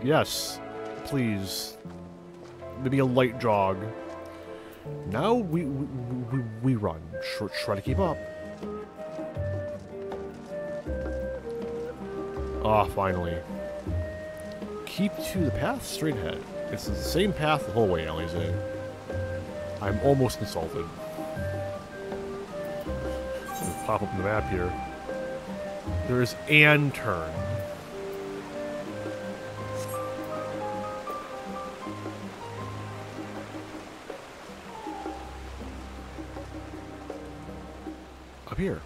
Yes, please. Maybe a light jog. Now we run. Try to keep up. Ah, finally. Keep to the path straight ahead. It's the same path the whole way, Alize. I'm almost insulted. Let's pop up the map here. There is an turn. Up here.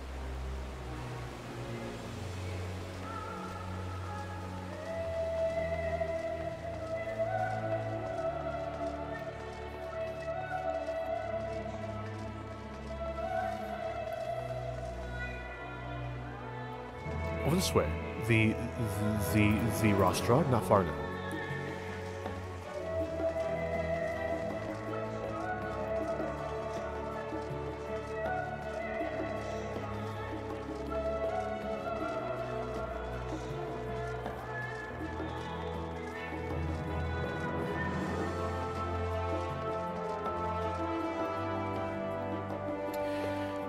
Over this way. The rostra, not far now.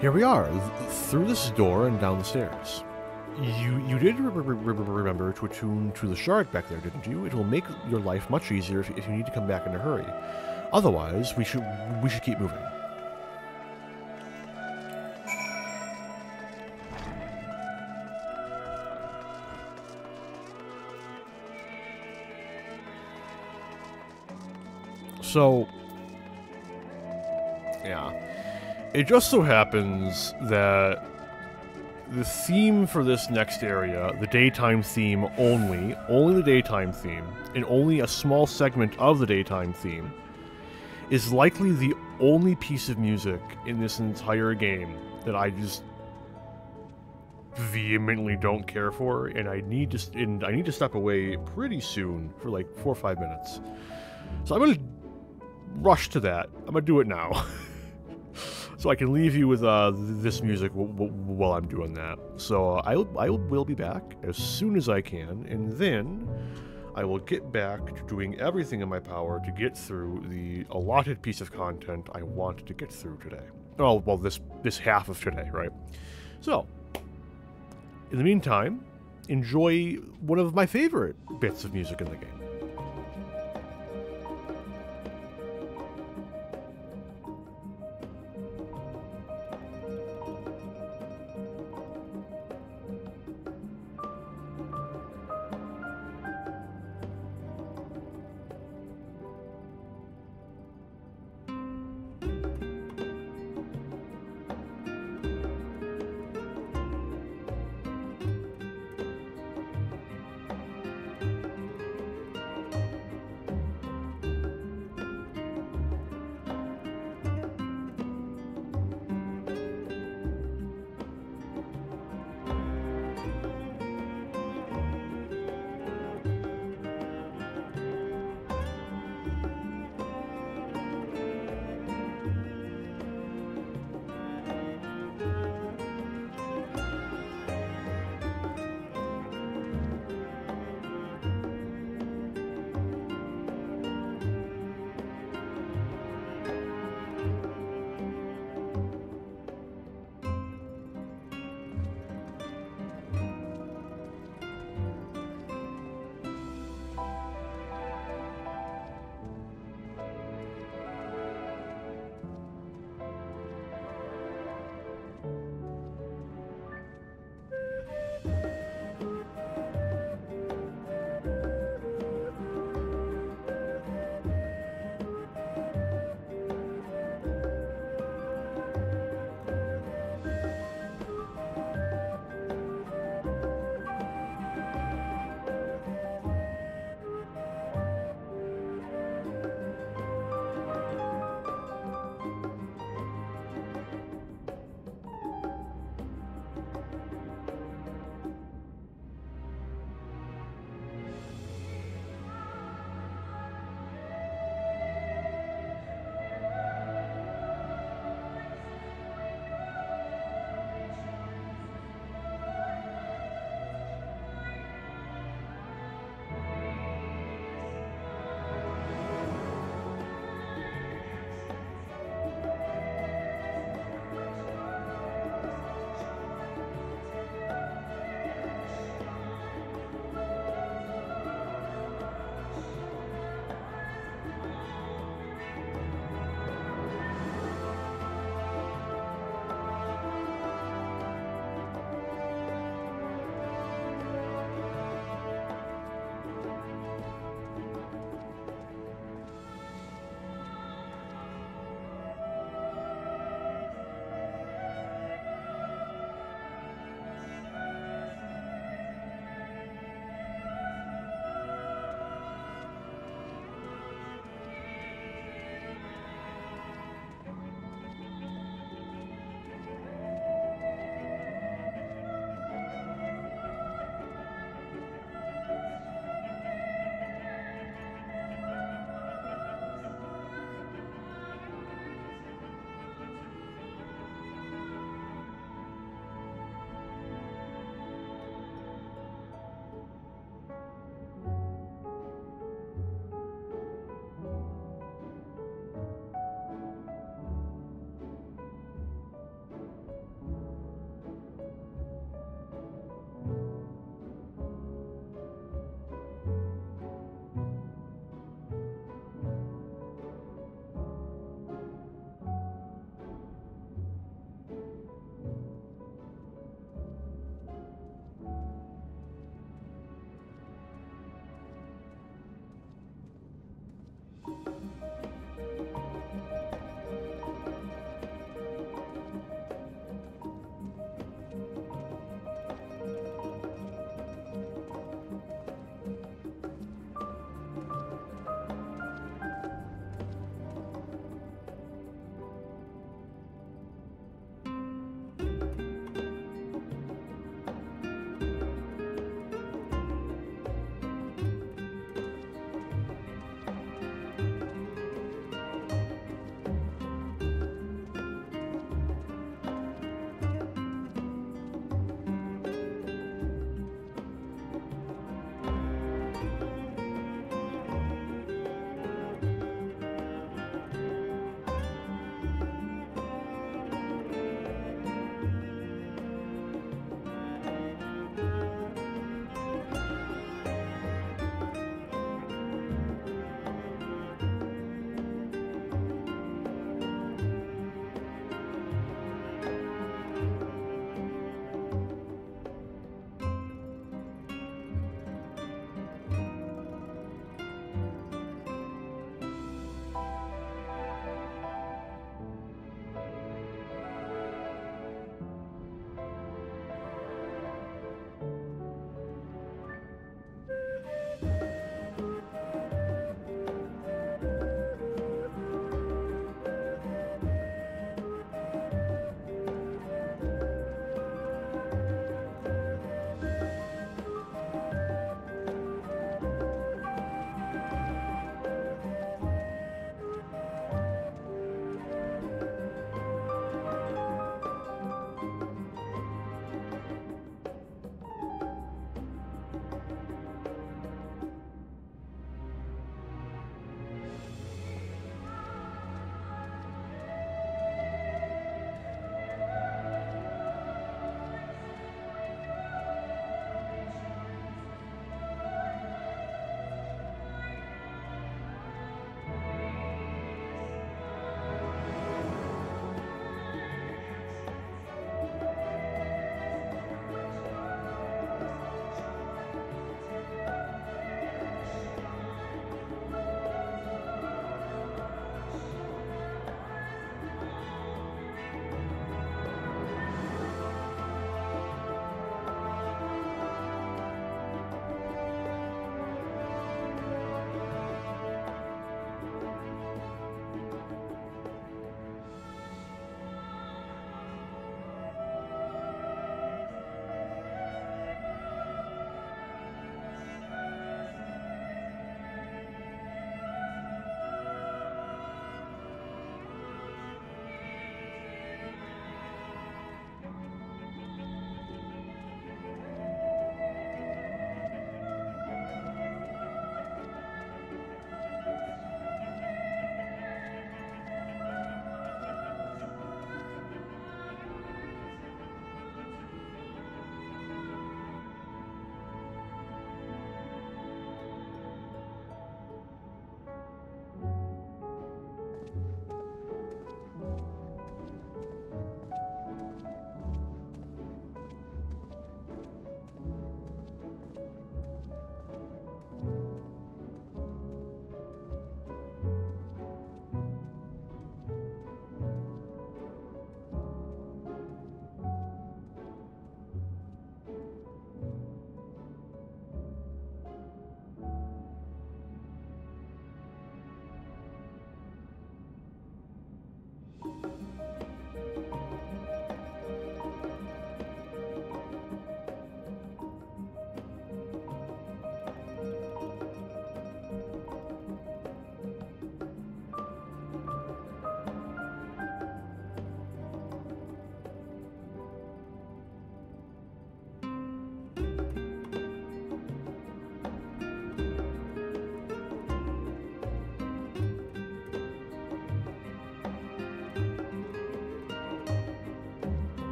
Here we are, through this door and down the stairs. You did remember to attune to the shard back there, didn't you? It will make your life much easier if you need to come back in a hurry. Otherwise, we should keep moving. So, yeah. It just so happens that the theme for this next area, the daytime theme only the daytime theme, and only a small segment of the daytime theme, is likely the only piece of music in this entire game that I just vehemently don't care for, and I need to step away pretty soon for like 4 or 5 minutes. So I'm gonna rush to that. I'm gonna do it now. So I can leave you with this music while I'm doing that. So I will be back as soon as I can, and then I will get back to doing everything in my power to get through the allotted piece of content I want to get through today. Oh, well, this half of today, right? So, in the meantime, enjoy one of my favorite bits of music in the game.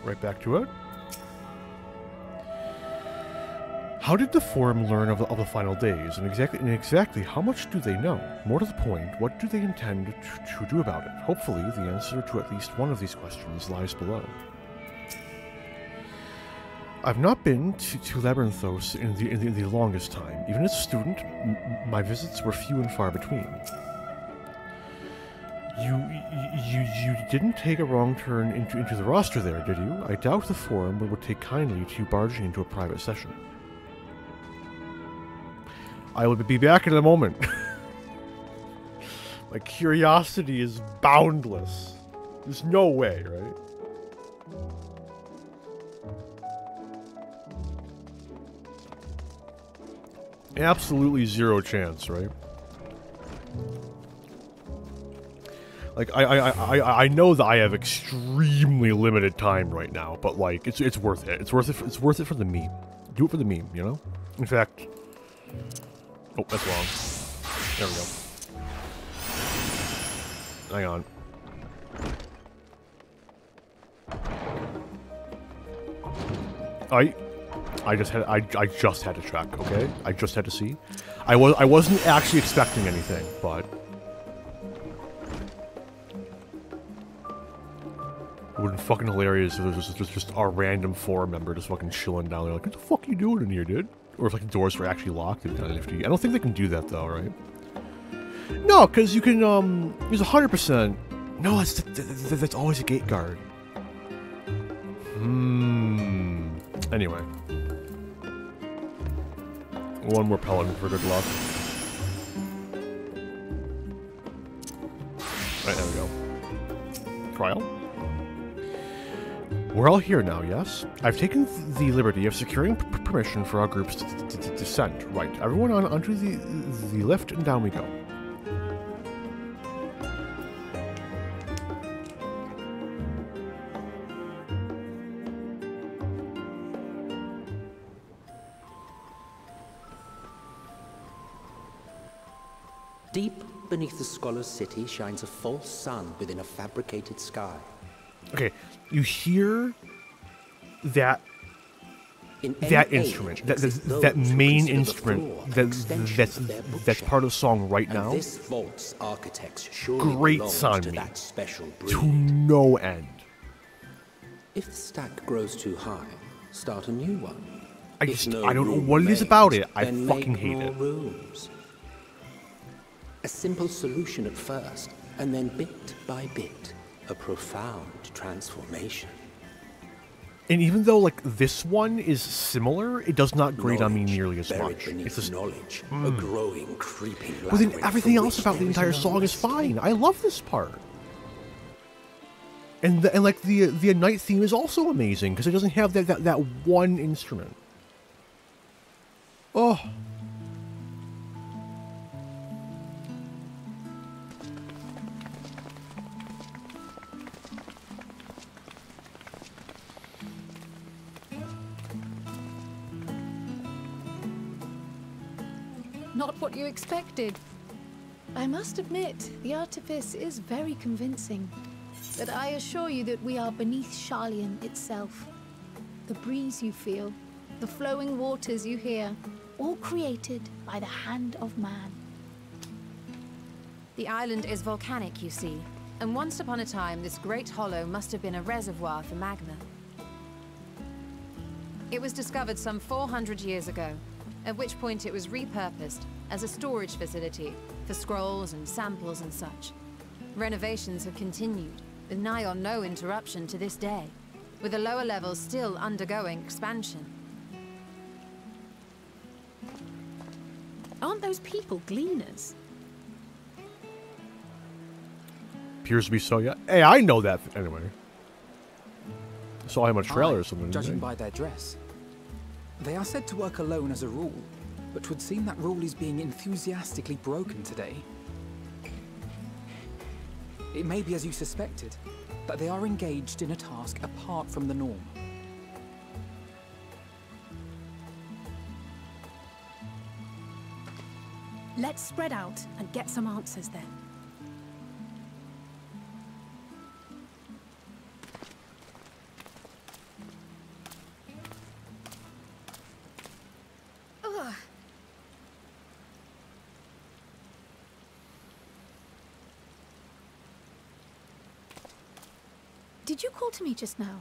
right back to it. How did the Forum learn of the final days, and exactly how much do they know? More to the point, what do they intend to do about it? Hopefully, the answer to at least one of these questions lies below. I've not been to Labyrinthos in the longest time. Even as a student, my visits were few and far between. You didn't take a wrong turn into the roster there, did you? I doubt the Forum would take kindly to you barging into a private session. I will be back in a moment. My curiosity is boundless. There's no way, right? Absolutely zero chance, right? Like, I know that I have extremely limited time right now, but like, it's worth it. It's worth it for the meme. Do it for the meme, you know? In fact, oh, that's wrong. There we go. Hang on. I just had to check, okay? I just had to see. I wasn't actually expecting anything, but it would have been fucking hilarious if there was just a random Forum member just fucking chilling down there like, what the fuck are you doing in here, dude? Or if like the doors were actually locked, it'd be kind of nifty. I don't think they can do that though, right? No, because you can there's 100%. No, that's always a gate guard. Anyway. One more pelican for good luck. Right, there we go. Trial? We're all here now, yes? I've taken the liberty of securing permission for our groups to descend. Right, everyone onto the lift and down we go. Deep beneath the scholar's city shines a false sun within a fabricated sky. Okay, you hear that instrument, that main instrument that's part of the song right now. This vault's architects surely grates on to me that special breed. to no end. If the stack grows too high, start a new one. I If no don't know room what it is remains, about it. I then fucking make hate more it. Rooms. A simple solution at first, and then bit by bit, a profound transformation. And even though like this one is similar, it does not grate on me nearly as buried much. beneath It's just, knowledge, a growing, creeping but then labyrinth everything from else which about the there is entire no song is escape. fine. I love this part. And like the night theme is also amazing because it doesn't have that one instrument. Oh. Not what you expected. I must admit, the artifice is very convincing. But I assure you that we are beneath Charlian itself. The breeze you feel, the flowing waters you hear, all created by the hand of man. The island is volcanic, you see, and once upon a time this great hollow must have been a reservoir for magma. It was discovered some 400 years ago, at which point it was repurposed as a storage facility for scrolls and samples and such. Renovations have continued, with nigh on no interruption to this day, with the lower levels still undergoing expansion. Aren't those people gleaners? Appears to be so, yeah. Hey, I know that anyway. Saw him on a trailer or something. Judging by their dress. They are said to work alone as a rule, but 'twould seem that rule is being enthusiastically broken today. It may be as you suspected, that they are engaged in a task apart from the norm. Let's spread out and get some answers then. Did you call to me just now?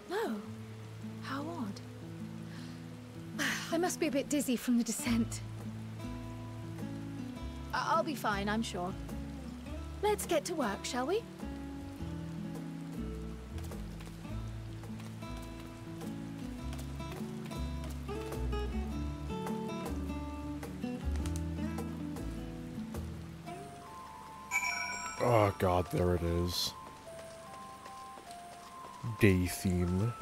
No. How odd. I must be a bit dizzy from the descent. I'll be fine, I'm sure. Let's get to work, shall we? Oh god, there it is. Day theme.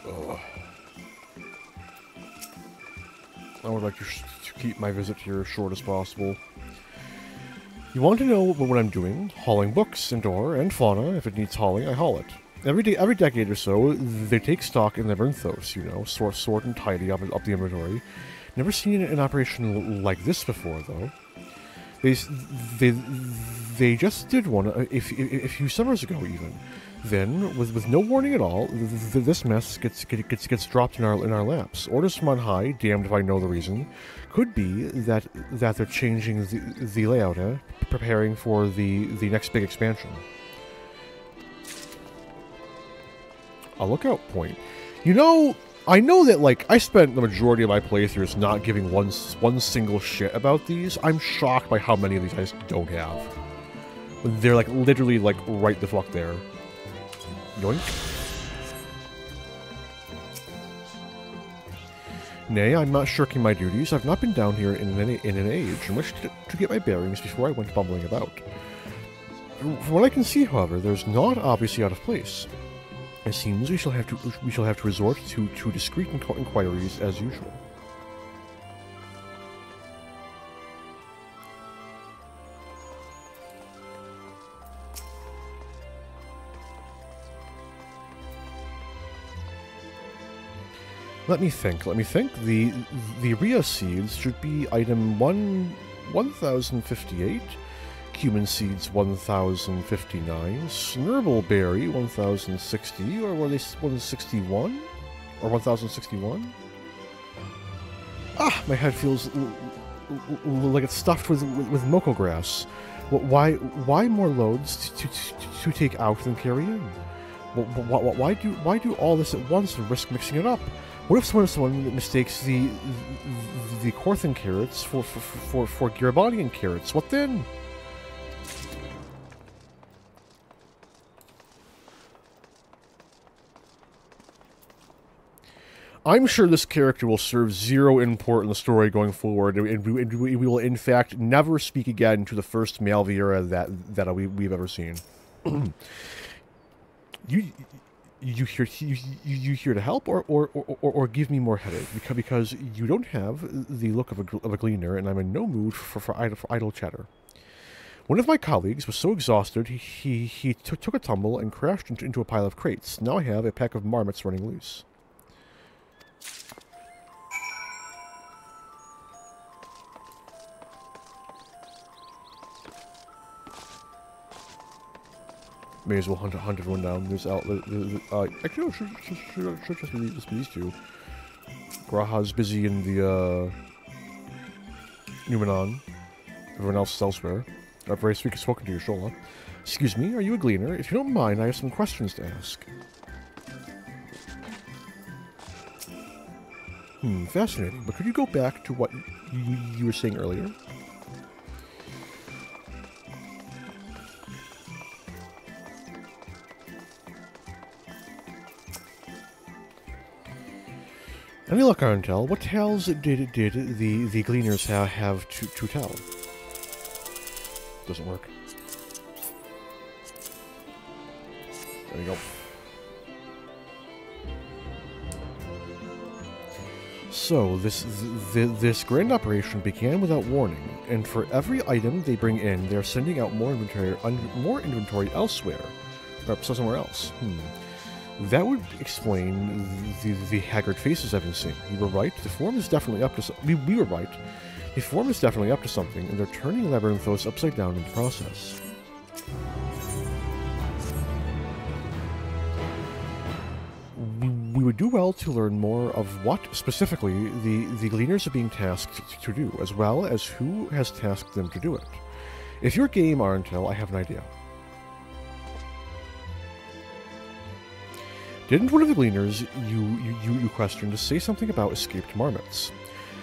Ugh. I would like to keep my visit here as short as possible. You want to know what I'm doing? Hauling books, indoor, and fauna. If it needs hauling, I haul it. Every decade or so, they take stock in Labyrinthos, you know, sort and tidy up the inventory. Never seen an operation like this before, though. They just did one a few summers ago, even. Then, with no warning at all, this mess gets dropped in our laps. Orders from on high, damned if I know the reason. Could be that they're changing the layout, preparing for the next big expansion. A lookout point. You know, I know that, like, I spent the majority of my playthroughs not giving one single shit about these. I'm shocked by how many of these I just don't have. They're, like, literally, like, right the fuck there. Yoink. Nay, I'm not shirking my duties. I've not been down here in an age, and wished to get my bearings before I went bumbling about. From what I can see, however, there's not obviously out of place. It seems we shall have to resort to discreet inquiries as usual. Let me think. The Rhea seeds should be item 1058. Cumin seeds 1059, Snurble Berry 1060, or were they 161? Or 1061? Ah, my head feels like it's stuffed with Moko grass. Why more loads to take out than carry in? Why do all this at once and risk mixing it up? What if someone mistakes the Corthan carrots for Garabonian carrots? What then? I'm sure this character will serve zero import in the story going forward, and we will, in fact, never speak again to the first Malviera that we've ever seen. You here to help, or give me more headache because you don't have the look of a gleaner, and I'm in no mood for idle chatter. One of my colleagues was so exhausted he took a tumble and crashed into a pile of crates. Now I have a pack of marmots running loose. May as well hunt everyone down. There's actually, no, should just be these two. Graha's busy in the Numenon. Everyone else is elsewhere. I've very spoken to you, Shola. Excuse me, are you a gleaner? If you don't mind, I have some questions to ask. Fascinating. But could you go back to what you were saying earlier? Any luck on tell? What tales did the gleaners have to tell? Doesn't work. There we go. So, this grand operation began without warning, and for every item they bring in, they're sending out more inventory elsewhere, perhaps somewhere else. That would explain the haggard faces I've been seeing. You were right. The form is definitely up to we were right. The form is definitely up to something, and they're turning Labyrinthos upside down in the process. we would do well to learn more of what, specifically, the Gleaners are being tasked to do, as well as who has tasked them to do it. If you're game, Arntel, I have an idea. Didn't one of the Gleaners you questioned say something about escaped marmots?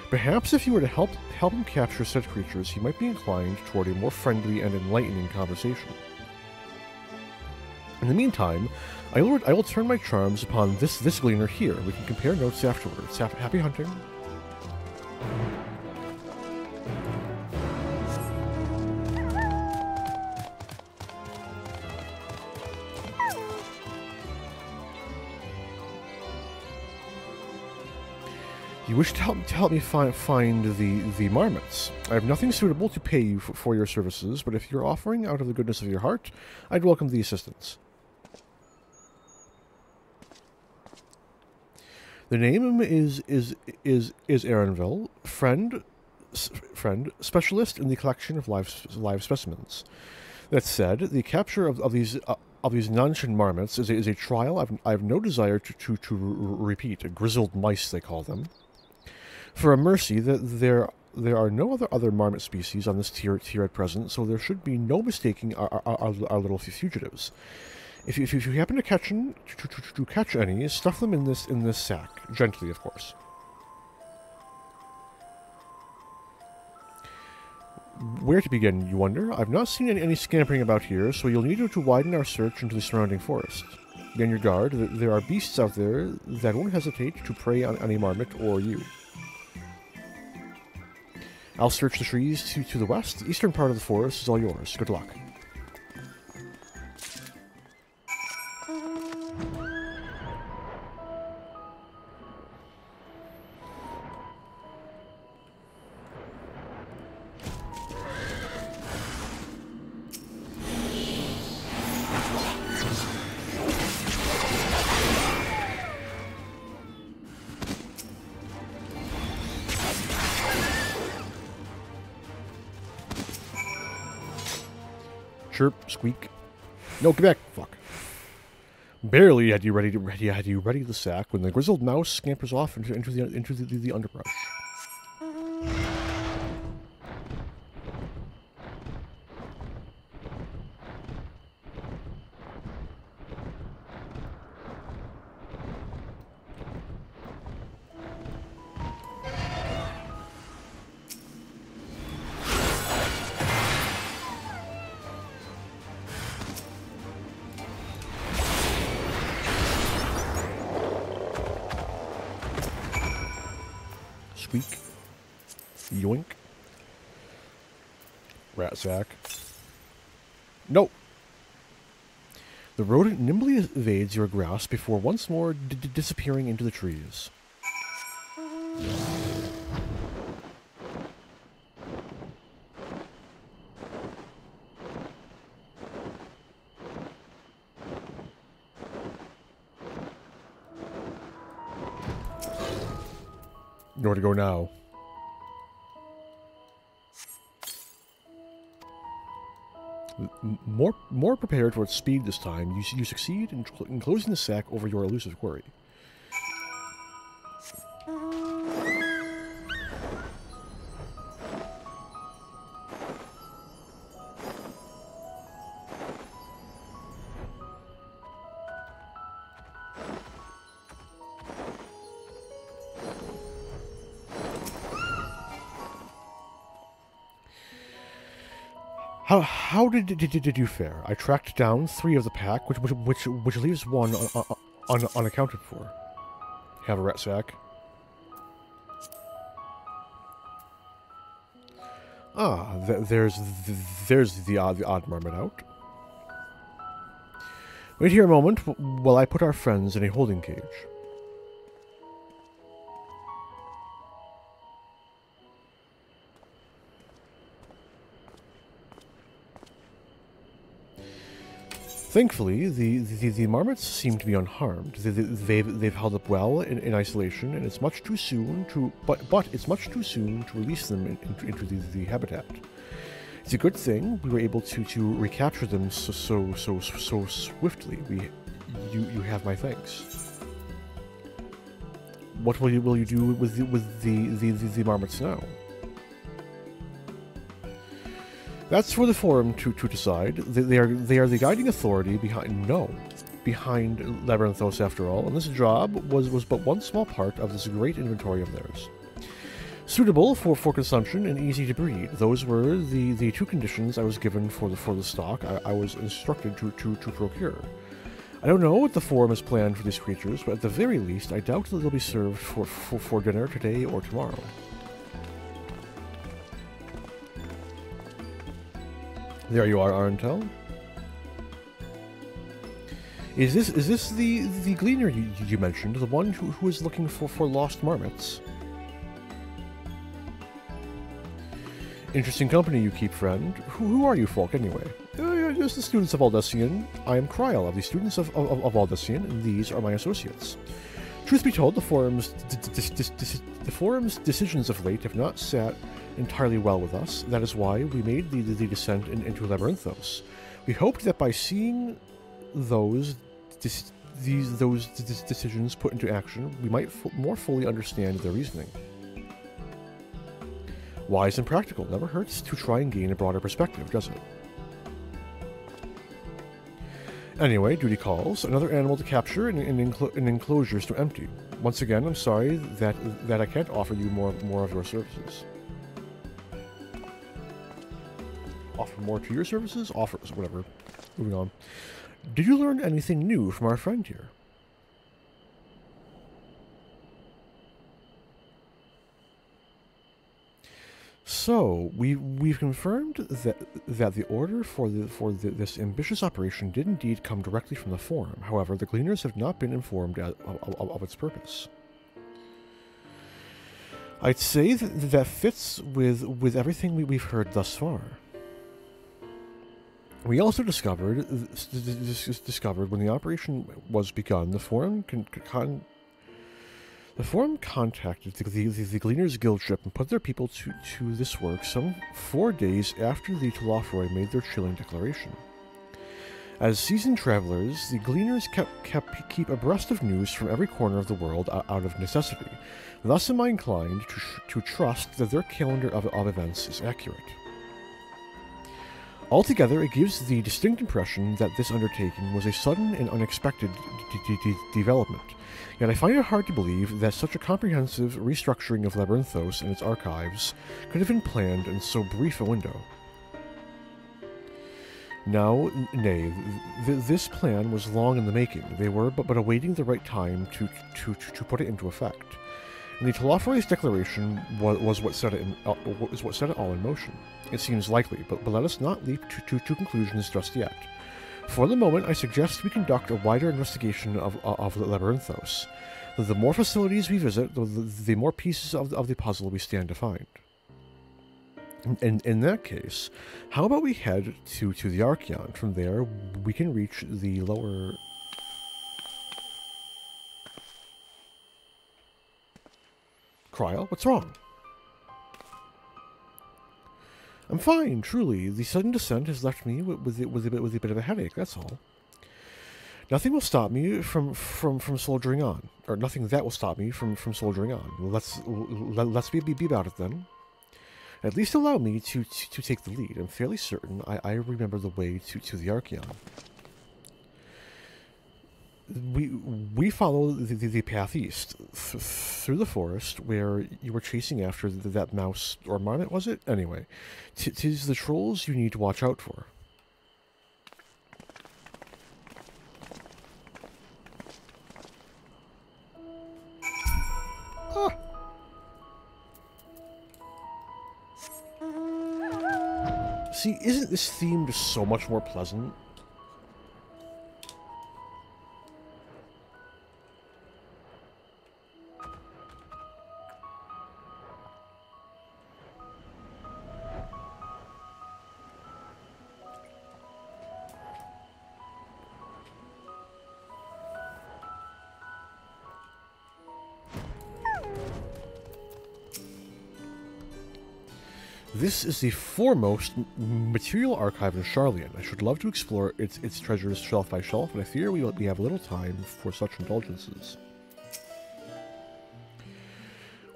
Perhaps if you were to help him capture said creatures, he might be inclined toward a more friendly and enlightening conversation. In the meantime, I will turn my charms upon this Gleaner here. We can compare notes afterwards. Happy hunting. You wish to help me find the marmots. I have nothing suitable to pay you for your services, but if you're offering out of the goodness of your heart, I'd welcome the assistance. The name is Aaronville, friend, specialist in the collection of live specimens. That said, the capture of these Nanshan marmots is a trial I have no desire to repeat. Grizzled mice, they call them. For a mercy, there are no other marmot species on this tier at present, so there should be no mistaking our little fugitives. If you happen to catch any, stuff them in this sack, gently, of course. Where to begin, you wonder? I've not seen any scampering about here, so you'll need to widen our search into the surrounding forest. Be on your guard. There are beasts out there that won't hesitate to prey on any marmot or you. I'll search the trees to the west. The eastern part of the forest is all yours. Good luck. Chirp, squeak. No, get back. Fuck. Barely had you ready the sack when the grizzled mouse scampers off into the underbrush. Squeak. Yoink. Rat sack. No! The rodent nimbly evades your grasp before once more disappearing into the trees. Nowhere to go now. More prepared for its speed this time, you succeed in closing the sack over your elusive quarry. How did you fare? I tracked down 3 of the pack, which leaves 1 unaccounted for. Have a rat sack. Ah, there's the odd marmot out. Wait here a moment while I put our friends in a holding cage. Thankfully, the marmots seem to be unharmed. They've held up well in isolation, and it's much too soon to it's much too soon to release them into the habitat. It's a good thing we were able to recapture them so swiftly. You have my thanks. What will you do with the marmots now? That's for the forum to decide. They are the guiding authority behind Labyrinthos after all, and this job was but one small part of this great inventory of theirs. Suitable for consumption and easy to breed. Those were the two conditions I was given for the stock I was instructed to procure. I don't know what the forum has planned for these creatures, but at the very least, I doubt that they'll be served for dinner today or tomorrow. There you are, Arntel. Is this the gleaner you mentioned, the one who is looking for lost marmots? Interesting company you keep, friend. Who are you folk, anyway? Just the students of Aldessian. I am Kryl of the students of Aldessian, and these are my associates. Truth be told, the forum's decisions of late have not sat entirely well with us. That is why we made the descent into Labyrinthos. We hoped that by seeing those decisions put into action, we might more fully understand their reasoning. Wise and practical. Never hurts to try and gain a broader perspective, does it? Anyway, duty calls. Another animal to capture and enclosures to empty. Once again, I'm sorry that I can't offer you more of your services. Offer more to your services? Offers, whatever. Moving on. Did you learn anything new from our friend here? So we've confirmed that the order for this ambitious operation did indeed come directly from the forum. However, the gleaners have not been informed of its purpose. I'd say that fits with everything we've heard thus far. We also discovered when the operation was begun, the forum contacted the Gleaners Guild ship and put their people to this work some 4 days after the Telafroi made their chilling declaration. As seasoned travelers, the Gleaners keep abreast of news from every corner of the world out of necessity. Thus am I inclined to trust that their calendar of events is accurate. Altogether, it gives the distinct impression that this undertaking was a sudden and unexpected development. Yet I find it hard to believe that such a comprehensive restructuring of Labyrinthos and its archives could have been planned in so brief a window. Now, nay, this plan was long in the making. They were but awaiting the right time to put it into effect. And the Telafroi's declaration was what set it all in motion. It seems likely, but let us not leap to conclusions just yet. For the moment, I suggest we conduct a wider investigation of Labyrinthos. The more facilities we visit, the more pieces of the puzzle we stand to find. In that case, how about we head to the Archeon? From there, we can reach the lower... Kryl, what's wrong? I'm fine, truly. The sudden descent has left me with a bit of a headache, that's all. Nothing will stop me from soldiering on. Or nothing that will stop me from soldiering on. Let's be about it then. At least allow me to take the lead. I'm fairly certain I remember the way to the Archeon. We follow the path east, through the forest, where you were chasing after that mouse, or marmot, was it? Anyway, 'tis the trolls you need to watch out for. Ah. See, isn't this theme just so much more pleasant? This is the foremost material archive in Charlian. I should love to explore its treasures shelf by shelf, but I fear we have little time for such indulgences.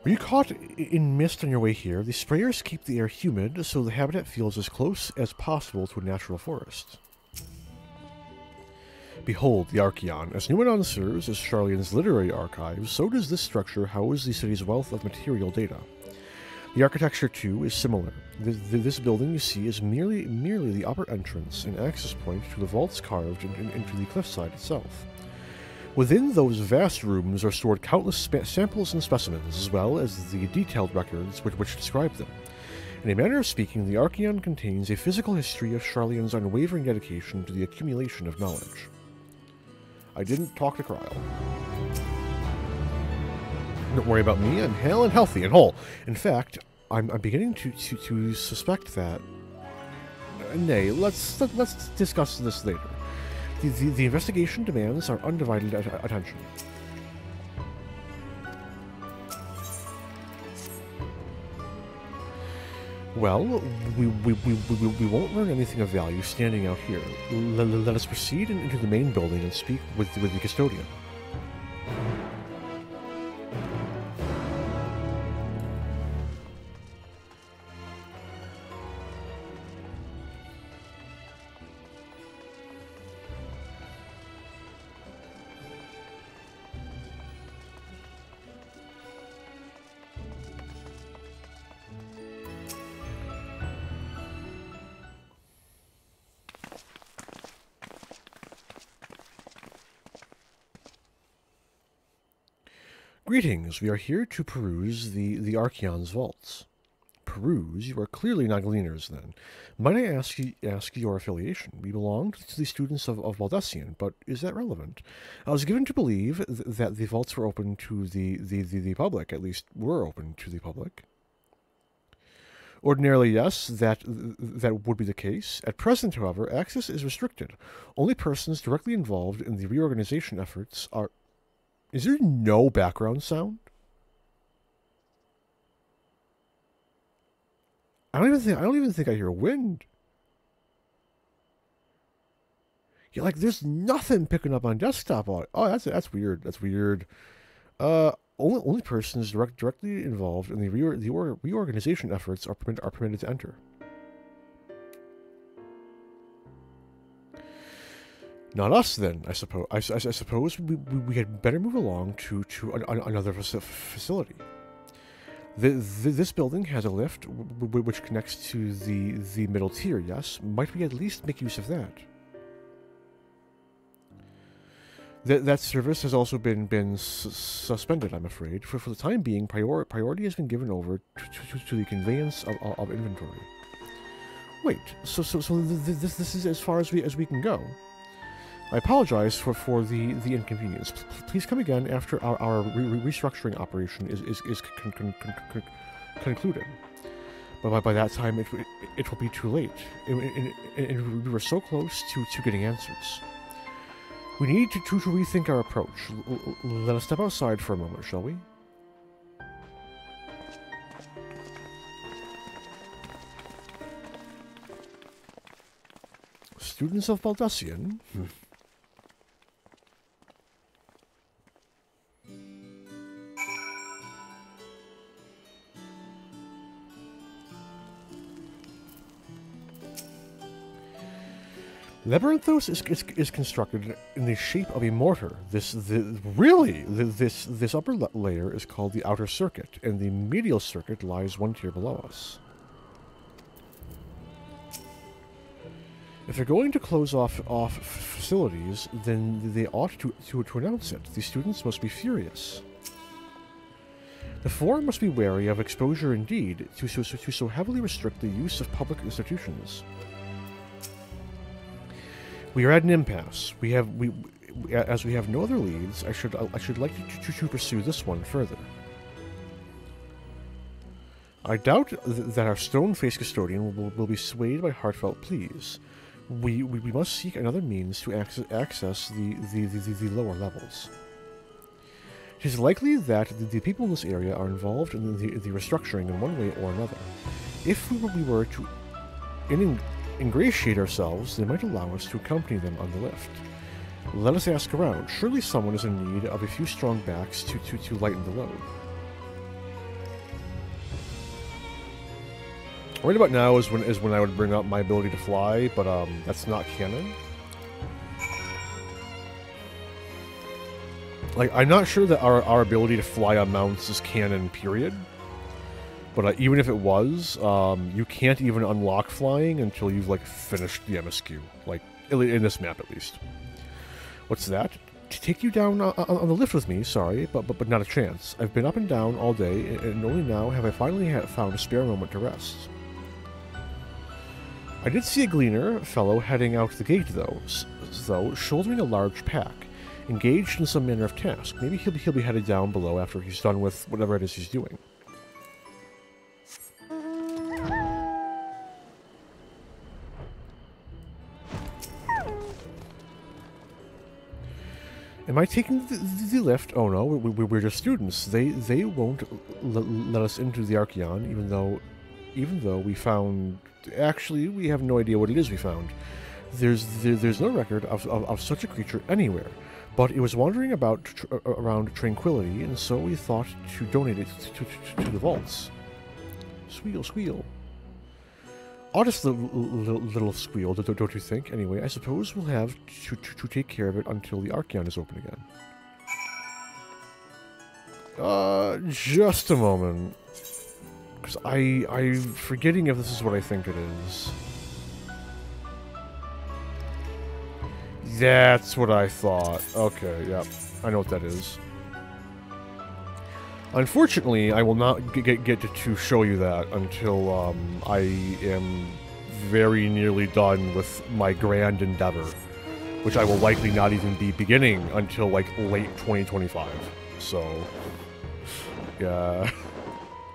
Were you caught in mist on your way here? The sprayers keep the air humid, so the habitat feels as close as possible to a natural forest. Behold, the Archeon. As Numenon serves as Charleon's literary archive, so does this structure house the city's wealth of material data. The architecture, too, is similar. This building you see is merely the upper entrance and access point to the vaults carved into the cliffside itself. Within those vast rooms are stored countless samples and specimens, as well as the detailed records which describe them. In a manner of speaking, the Archeon contains a physical history of Charleon's unwavering dedication to the accumulation of knowledge. I didn't talk to Kryle. Don't worry about me, I'm hale and healthy and whole. In fact, I'm beginning to suspect that... Nay, let's discuss this later. The investigation demands our undivided attention. Well, we won't learn anything of value standing out here. Let us proceed into the main building and speak with the custodian. Greetings, we are here to peruse the Archeon's vaults. Peruse? You are clearly not gleaners, then. Might I ask your affiliation? We belong to the students of Baldessian, but is that relevant? I was given to believe that the vaults were open to the public, at least were open to the public. Ordinarily, yes, that would be the case. At present, however, access is restricted. Only persons directly involved in the reorganization efforts are... Is there no background sound? I don't even think I hear wind. Yeah, like there's nothing picking up on desktop. Oh, that's weird. That's weird. Only persons directly involved in the reorganization efforts are permitted to enter. Not us, then. I suppose. I suppose we had better move along to another facility. This building has a lift which connects to the middle tier. Yes, might we at least make use of that? That service has also been suspended, I'm afraid. For the time being, priority has been given over to the conveyance of inventory. Wait, so this is as far as we can go. I apologize for the inconvenience. Please come again after our restructuring operation is concluded. But by that time, it will be too late. And we were so close to getting answers. We need to rethink our approach. Let us step outside for a moment, shall we? Students of Baldessian? Labyrinthos is constructed in the shape of a mortar. This upper layer is called the outer circuit, and the medial circuit lies one tier below us. If they're going to close off facilities, then they ought to announce it. The students must be furious. The Forum must be wary of exposure indeed to so heavily restrict the use of public institutions. We are at an impasse. As we have no other leads, I should like to pursue this one further. I doubt that our stone-faced custodian will be swayed by heartfelt pleas. We must seek another means to access the lower levels. It is likely that the people in this area are involved in the restructuring in one way or another. If we were to ingratiate ourselves, they might allow us to accompany them on the lift. Let us ask around. Surely someone is in need of a few strong backs to lighten the load. Right about now is when I would bring up my ability to fly, but that's not canon. Like, I'm not sure that our ability to fly on mounts is canon, period. But even if it was, you can't even unlock flying until you've, like, finished the MSQ. Like, in this map, at least. What's that? To take you down on the lift with me, sorry, but not a chance. I've been up and down all day, and only now have I finally found a spare moment to rest. I did see a gleaner fellow heading out the gate, though, shouldering a large pack, engaged in some manner of task. Maybe he'll be headed down below after he's done with whatever it is he's doing. Am I taking the lift? Oh no, we're just students. They won't let us into the Archeon, even though we found. Actually, we have no idea what it is we found. There's no record of such a creature anywhere, but it was wandering about around Tranquility, and so we thought to donate it to the vaults. Squeal. Oddest little squeal, don't you think? Anyway, I suppose we'll have to take care of it until the Archeon is open again. Just a moment. Because I'm forgetting if this is what I think it is. That's what I thought. Okay, yep. I know what that is. Unfortunately, I will not get to show you that until I am very nearly done with my grand endeavor, which I will likely not even be beginning until like late 2025. So, yeah,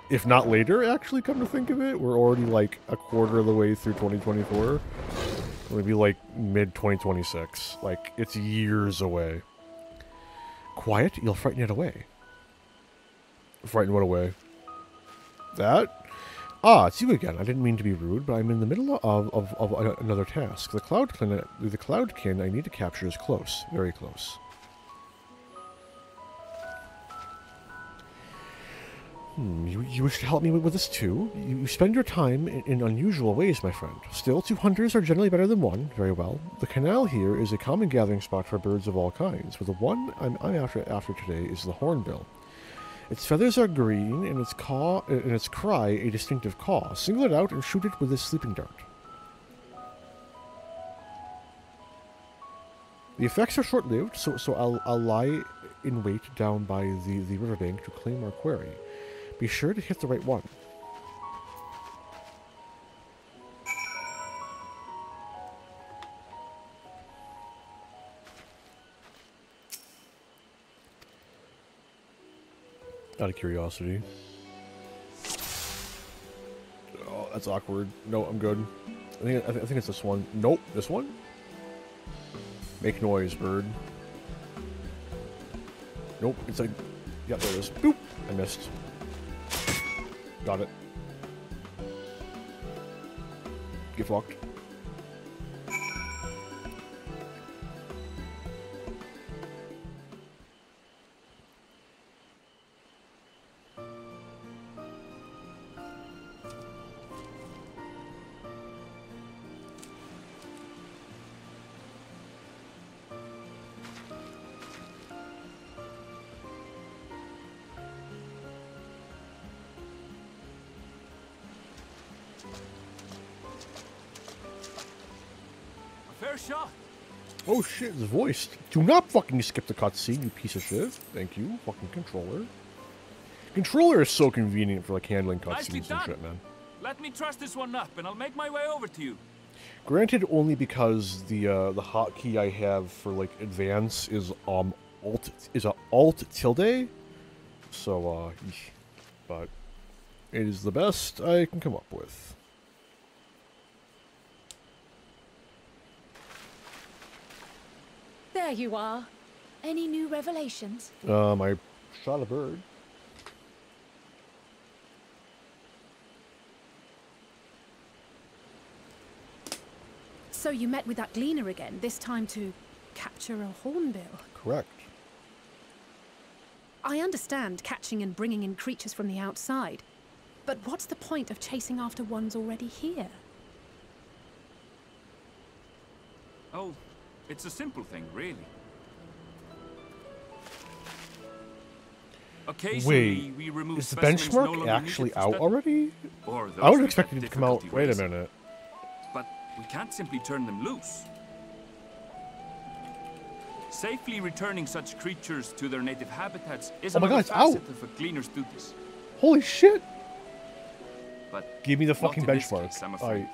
if not later, actually, come to think of it, we're already like a quarter of the way through 2024. Maybe like mid 2026. Like, it's years away. Quiet, you'll frighten it away. Frighten what away? That? Ah, it's you again. I didn't mean to be rude, but I'm in the middle of another task. The cloudkin I need to capture is close. Very close. You wish to help me with this too? You spend your time in unusual ways, my friend. Still, 2 hunters are generally better than 1. Very well. The canal here is a common gathering spot for birds of all kinds, but the one I'm after today is the hornbill. Its feathers are green, and its cry a distinctive caw. Single it out and shoot it with a sleeping dart. The effects are short-lived, so I'll lie in wait down by the riverbank to claim our quarry. Be sure to hit the right one. Out of curiosity. Oh, that's awkward. No, I'm good. I think it's this one. Nope, this one? Make noise, bird. Nope, it's like... Yeah, there it is. Boop! I missed. Got it. Get fucked. Shot. Oh shit, it's voiced. Do not fucking skip the cutscene, you piece of shit. Thank you, fucking controller. Controller is so convenient for like handling cutscenes and shit, man. Let me trust this one up, and I'll make my way over to you. Granted, only because the hotkey I have for like advance is alt tilde. So but it is the best I can come up with. There you are. Any new revelations? I shot a bird. So you met with that gleaner again, this time to capture a hornbill? Correct. I understand catching and bringing in creatures from the outside, But what's the point of chasing after ones already here? Oh, it's a simple thing, really. Occasionally, we remove Is the specimens no benchmark longer actually needed for out study, already? or I those would with expect it to come out. difficulty Wait a raising. minute. But we can't simply turn them loose. Safely returning such creatures to their native habitats is Oh my God, another it's facet out. of a cleaner's duties. Holy shit! But Give me the not fucking in this benchmark. case, I'm afraid.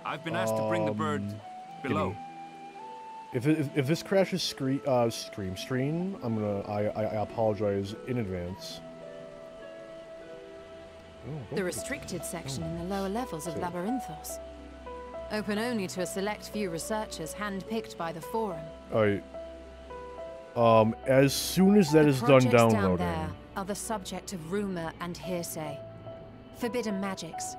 I've been asked to bring the bird below. If this crashes stream, I'm gonna I apologize in advance. Oh, The restricted section in the lower levels of Labyrinthos. Open only to a select few researchers hand-picked by the Forum. Alright. As soon as that The is done projects down downloading. there are the subject of rumor and hearsay. Forbidden magics.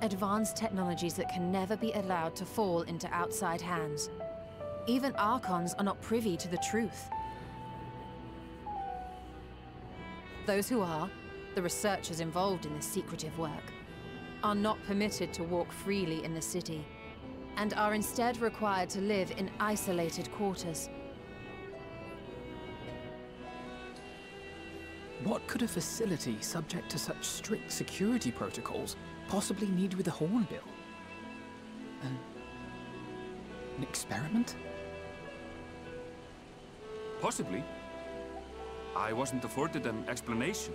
Advanced technologies that can never be allowed to fall into outside hands. Even Archons are not privy to the truth. Those who are, the researchers involved in this secretive work, are not permitted to walk freely in the city, and are instead required to live in isolated quarters. What could a facility subject to such strict security protocols possibly need with a hornbill? An experiment? Possibly. I wasn't afforded an explanation.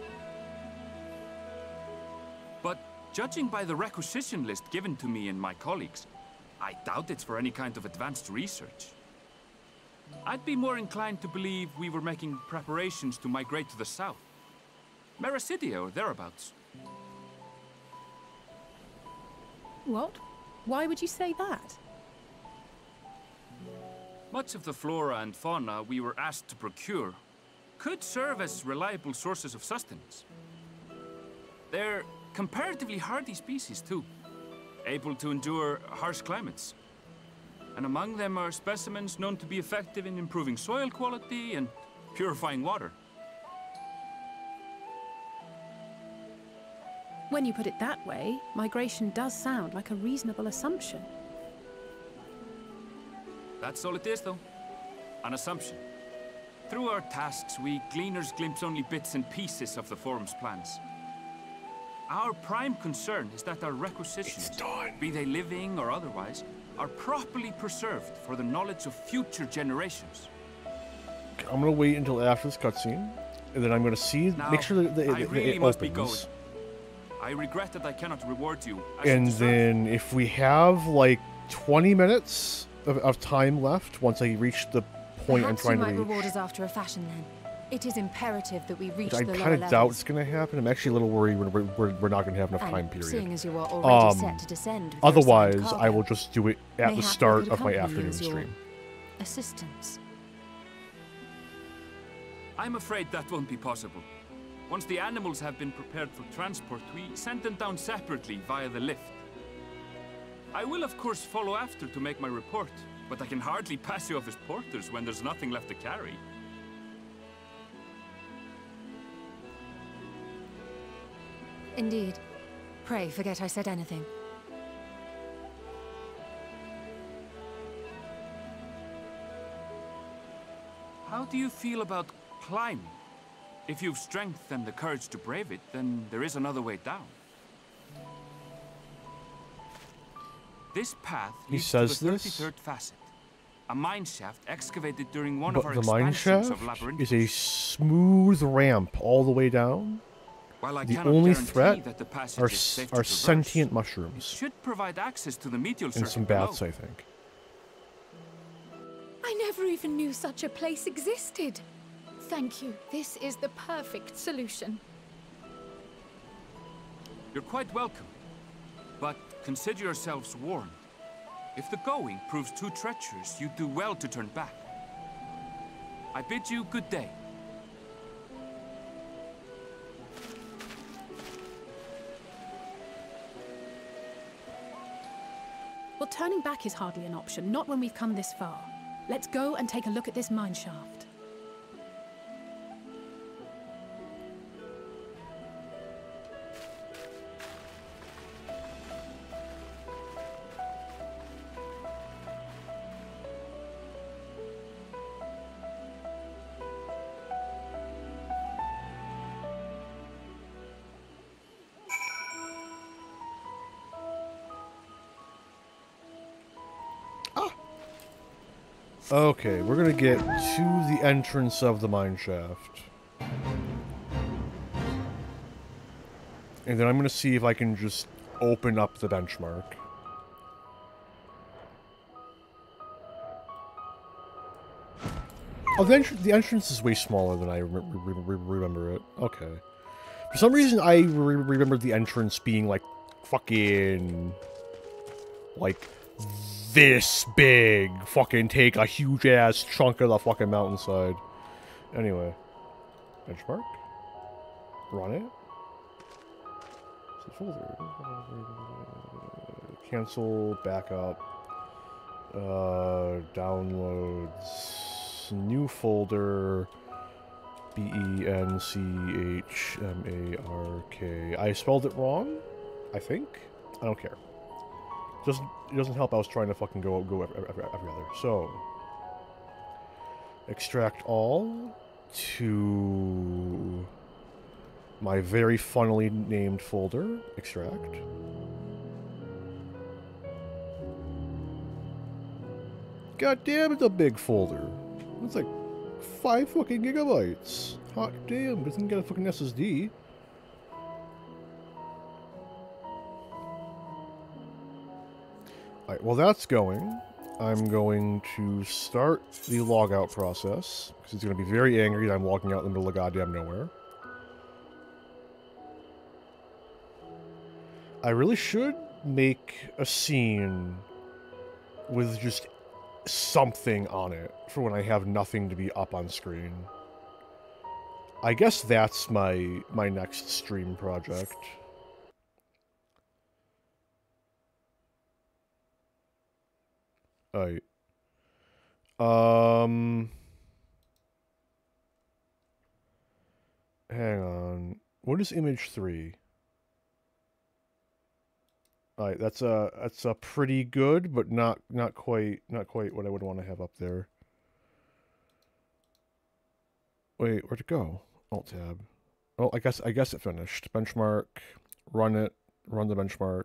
But judging by the requisition list given to me and my colleagues, I doubt it's for any kind of advanced research. I'd be more inclined to believe we were making preparations to migrate to the south. Mericidia or thereabouts. What? Why would you say that? Much of the flora and fauna we were asked to procure could serve as reliable sources of sustenance. They're comparatively hardy species too, able to endure harsh climates. And among them are specimens known to be effective in improving soil quality and purifying water. When you put it that way, migration does sound like a reasonable assumption. That's all it is, though. An assumption. Through our tasks, we gleaners glimpse only bits and pieces of the Forum's plans. Our prime concern is that our requisitions, be they living or otherwise, are properly preserved for the knowledge of future generations. I'm gonna wait until after this cutscene, and then I'm gonna see, Now, make sure that I really must be going. opens. I regret that I cannot reward you as And you deserve. then if we have like 20 minutes of time left, once I reach the point I'm Perhaps trying you to might reach, reward us after a fashion then. It is imperative that we reach which I the lower kind of levels. doubt it's gonna happen. I'm actually a little worried we're not gonna have enough And time period. seeing as you are already set to descend with your assigned Otherwise, I cargo, will just do it at the mayhap we start could of my accompany you afternoon as your stream. assistants. I'm afraid that won't be possible. Once the animals have been prepared for transport, we send them down separately via the lift. I will, of course, follow after to make my report, but I can hardly pass you off as porters when there's nothing left to carry. Indeed. Pray forget I said anything. How do you feel about climbing? If you've strength and the courage to brave it, then there is another way down. This path He leads says to the this? 33rd facet, a mine shaft excavated during one But of our the mine expansions shaft of Labyrinth. is a smooth ramp all the way down. While I The cannot only guarantee threat that the passage are, is safe to are traverse, sentient it mushrooms should provide access to the medial and circuit some below. bats, I think. I never even knew such a place existed. Thank you. This is the perfect solution. You're quite welcome, but consider yourselves warned. If the going proves too treacherous, you do well to turn back. I bid you good day. Well, turning back is hardly an option, not when we've come this far. Let's go and take a look at this mine shaft. Okay, we're gonna get to the entrance of the mine shaft. And then I'm gonna see if I can just open up the benchmark. Oh, the entrance is way smaller than I remember it. Okay. For some reason, I remember the entrance being, like, fucking... like, this big. Fucking take a huge-ass chunk of the fucking mountainside. Anyway. Benchmark. Run it. Folder. Cancel. Backup. Downloads. New folder. BENCHMARK. I spelled it wrong, I think. I don't care. It doesn't help. I was trying to fucking go every other. So extract all to my very funnily named folder. Extract. God damn, it's a big folder. It's like 5 fucking gigabytes. Hot damn, doesn't get a fucking SSD. Alright, while that's going, I'm going to start the logout process, because it's going to be very angry that I'm logging out in the middle of goddamn nowhere. I really should make a scene with just something on it for when I have nothing to be up on screen. I guess that's my next stream project. Alright. Hang on. What is image 3? Alright, that's a pretty good, but not quite what I would want to have up there. Wait, where'd it go? Alt tab. Oh, I guess it finished. Benchmark. Run it. Run the benchmark.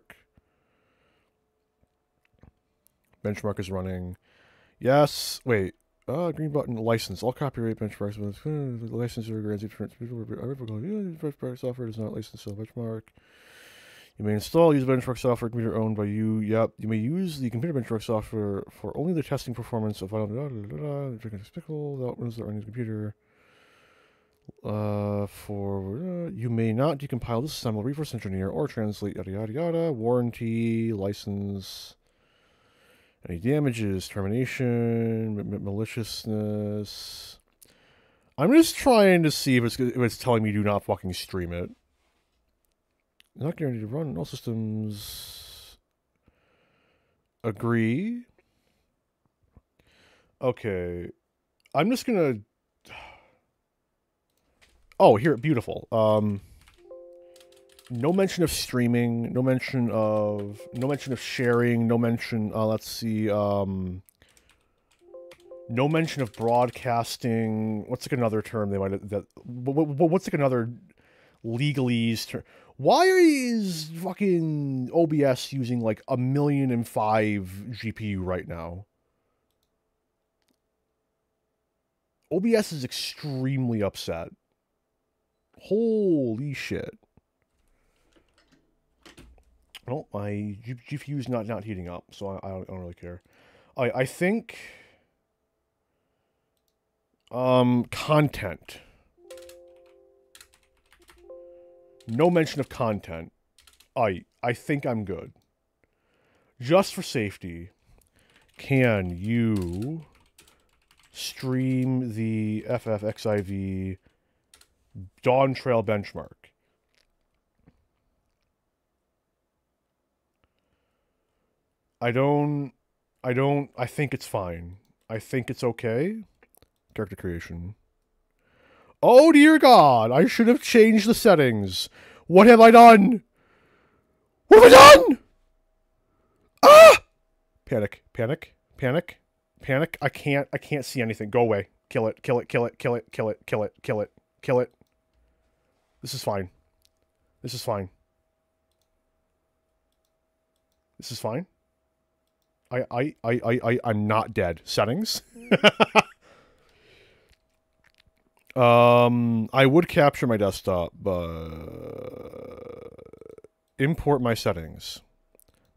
Benchmark is running. Yes. Wait. Green button. License. All copyright benchmarks. The licensor grants each benchmark software does not license the benchmark. You may install, use benchmark software computer owned by you. Yep. You may use the computer benchmark software for only the testing performance of final despicable that runs on your computer. You may not decompile, disassemble, reverse engineer, or translate yada yada yada. Warranty, license, any damages, termination, maliciousness. I'm just trying to see if it's telling me do not fucking stream it. Not guaranteed to run all systems. Agree. Okay. I'm just gonna... Oh, here, beautiful. No mention of streaming, no mention of sharing, no mention, let's see, no mention of broadcasting. What's like another term they might have, what's like another legalese term? Why is fucking OBS using like 1,000,005 GPU right now? OBS is extremely upset. Holy shit. Oh, my GPU is not heating up, so I don't really care. I think... content. No mention of content. I think I'm good. Just for safety, can you stream the FFXIV Dawn Trail benchmark? I think it's fine. I think it's okay. Character creation. Oh dear God, I should have changed the settings. What have I done? What have I done? Ah! Panic, panic, panic, panic. I can't see anything. Go away. Kill it, kill it, kill it, kill it, kill it, kill it, kill it, kill it. This is fine. This is fine. This is fine. I'm not dead. Settings. I would capture my desktop, but import my settings.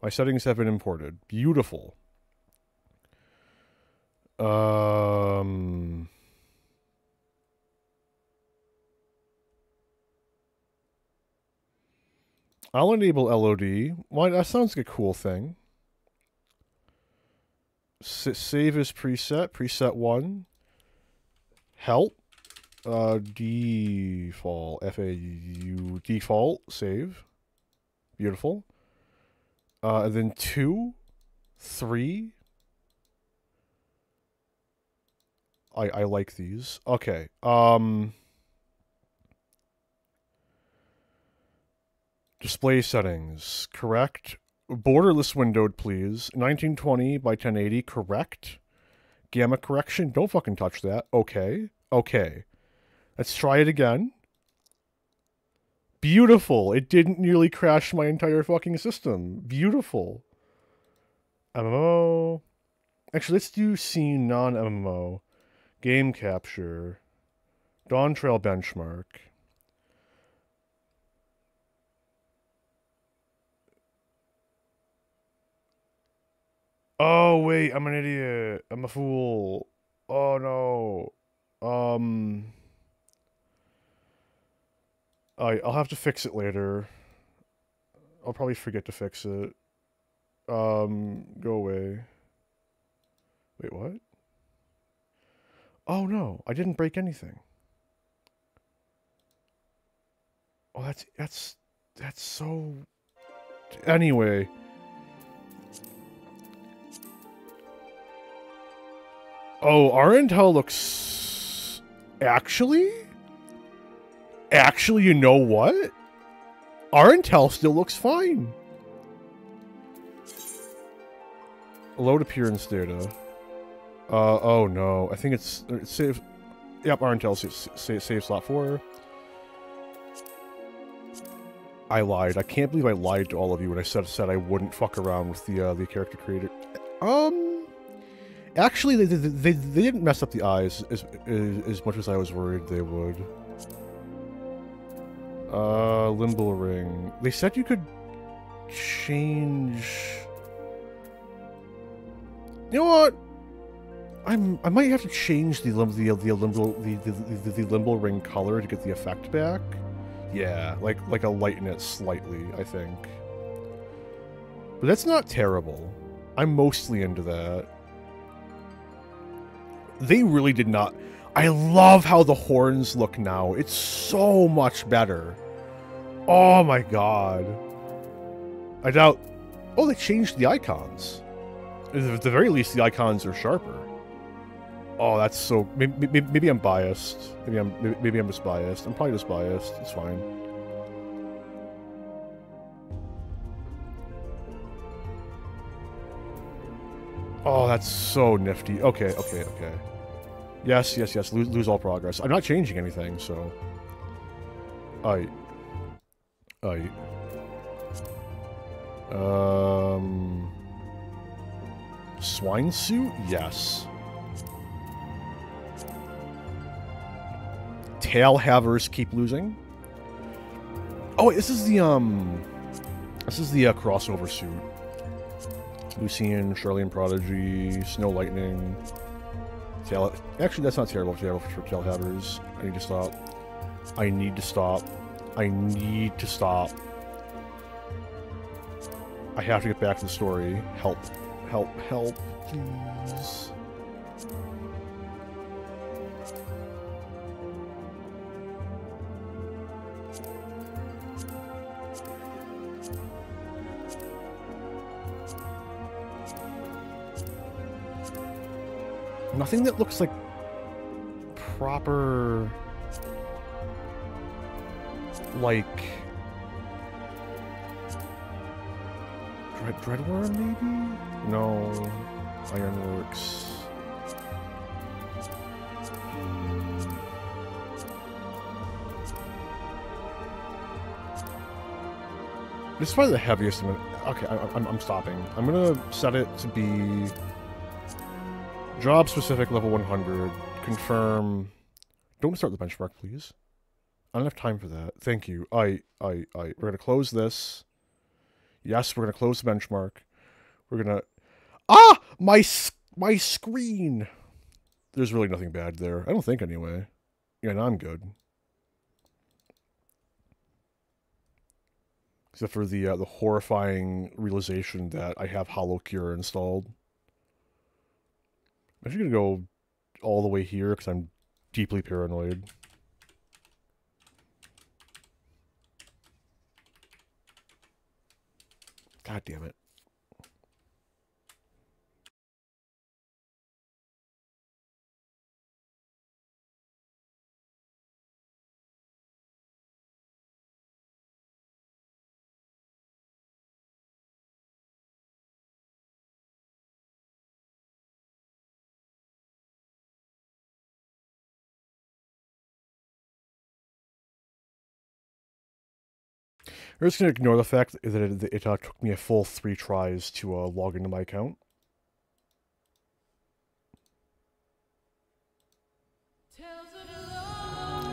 My settings have been imported. Beautiful. I'll enable LOD. Why? That sounds like a cool thing. Save as preset. Preset 1. Help. Default. FAU. Default. Save. Beautiful. And then 2. 3. I like these. Okay. Display settings. Correct. Borderless windowed, please. 1920 by 1080. Correct. Gamma correction. Don't fucking touch that. Okay. Okay. Let's try it again. Beautiful. It didn't nearly crash my entire fucking system. Beautiful. MMO. Actually, let's do scene non-MMO. Game capture. Dawn Trail benchmark. Oh, wait, I'm an idiot. I'm a fool. Oh, no. I'll have to fix it later. I'll probably forget to fix it. Go away. Wait, what? Oh, no, I didn't break anything. Oh, that's so... Anyway... Oh, our intel looks... Actually? Actually, you know what? Our intel still looks fine. Load appearance data. Oh no. I think it's save... Yep, our intel save slot 4. I lied. I can't believe I lied to all of you when I said I wouldn't fuck around with the character creator. Actually, they didn't mess up the eyes as much as I was worried they would. Limbo ring. They said you could change. You know what? I might have to change the limbo ring color to get the effect back. Yeah, like a lighten it slightly, I think. But that's not terrible. I'm mostly into that. They really did not... I love how the horns look now. It's so much better. Oh my god. I doubt... Oh, they changed the icons. At the very least, the icons are sharper. Oh, that's so... Maybe I'm biased. Maybe I'm just biased. I'm probably just biased. It's fine. Oh, that's so nifty. Okay. Yes. Lose all progress. I'm not changing anything, so... Aight. Swine suit? Yes. Tail havers keep losing. Oh wait, this is the crossover suit. Lucian, Charlene Prodigy, Snow Lightning, Tail... Actually, that's not terrible for tail havers. I need to stop. I need to stop. I have to get back to the story. Help, please. Nothing that looks like proper, like Dreadworm, maybe? No, Ironworks. This is probably the heaviest I'm gonna... Okay, I'm stopping. I'm gonna set it to be... Job specific level 100. Confirm... Don't start the benchmark, please. I don't have time for that. Thank you. We're gonna close this. Yes, we're gonna close the benchmark. We're gonna... Ah! My screen! There's really nothing bad there. I don't think, anyway. Yeah, no, I'm good. Except for the horrifying realization that I have Hollow Cure installed. I'm actually gonna go all the way here because I'm deeply paranoid. God damn it. We're just going to ignore the fact that it took me a full 3 tries to log into my account.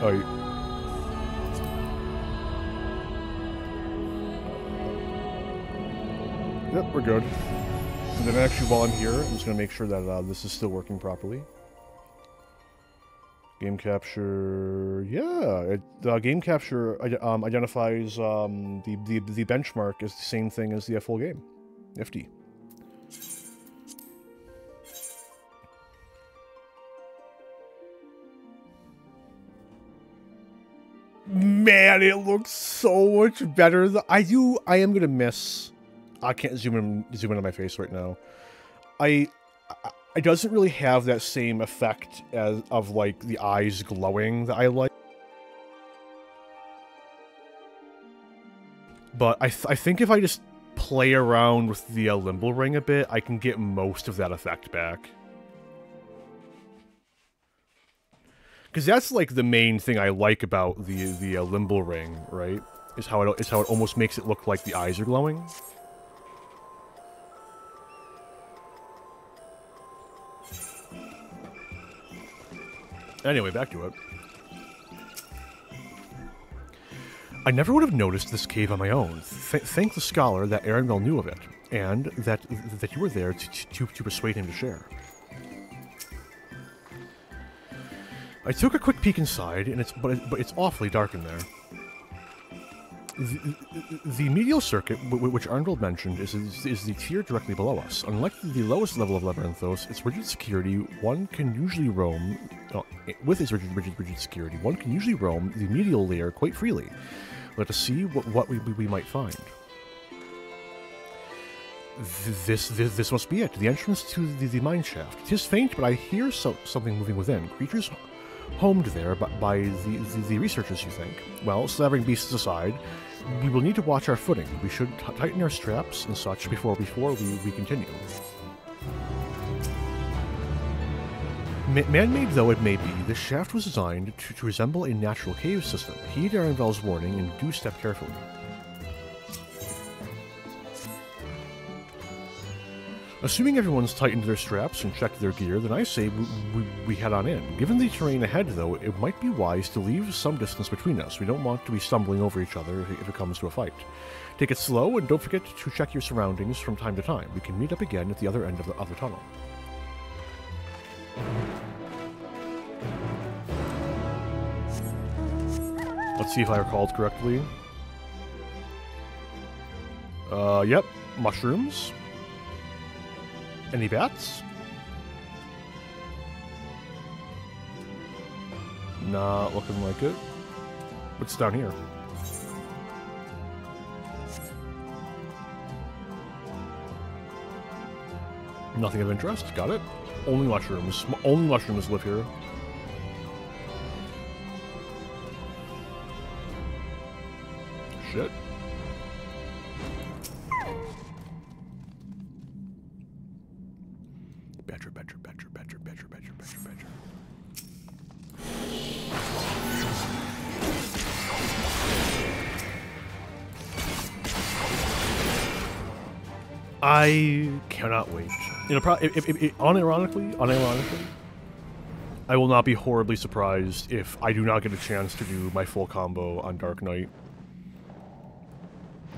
Oh, yep, we're good. And then actually, while I'm here, I'm just going to make sure that this is still working properly. Game capture, yeah. Game capture identifies the benchmark as the same thing as the full game. Nifty. Man, it looks so much better. I am gonna miss. I can't zoom in on my face right now. It doesn't really have that same effect of like the eyes glowing that I like. But I think if I just play around with the limbo ring a bit, I can get most of that effect back. Because that's like the main thing I like about the limbo ring, right? Is how it almost makes it look like the eyes are glowing. Anyway, back to it. I never would have noticed this cave on my own. Thank the scholar that Arendelle knew of it, and that you were there to persuade him to share. I took a quick peek inside, and it's awfully dark in there. The medial circuit, which Arendelle mentioned, is the tier directly below us. Unlike the lowest level of Labyrinthos, its rigid security, one can usually roam... with its rigid security, one can usually roam the medial layer quite freely. Let us see what we might find. This must be it. The entrance to the mine shaft. 'Tis faint, but I hear something moving within. Creatures homed there by the researchers, you think? Well, slavering beasts aside, we will need to watch our footing. We should tighten our straps and such before we continue. Man-made though it may be, this shaft was designed to resemble a natural cave system. Heed Arendelle's warning and do step carefully. Assuming everyone's tightened their straps and checked their gear, then I say we head on in. Given the terrain ahead, though, it might be wise to leave some distance between us. We don't want to be stumbling over each other if it comes to a fight. Take it slow, and don't forget to check your surroundings from time to time. We can meet up again at the other end of the tunnel. Let's see if I recalled correctly. Yep. Mushrooms. Any bats? Not looking like it. What's down here? Nothing of interest. Got it. Only mushrooms. Only mushrooms live here. Shit. Badger. I cannot wait. You know, unironically, I will not be horribly surprised if I do not get a chance to do my full combo on Dark Knight.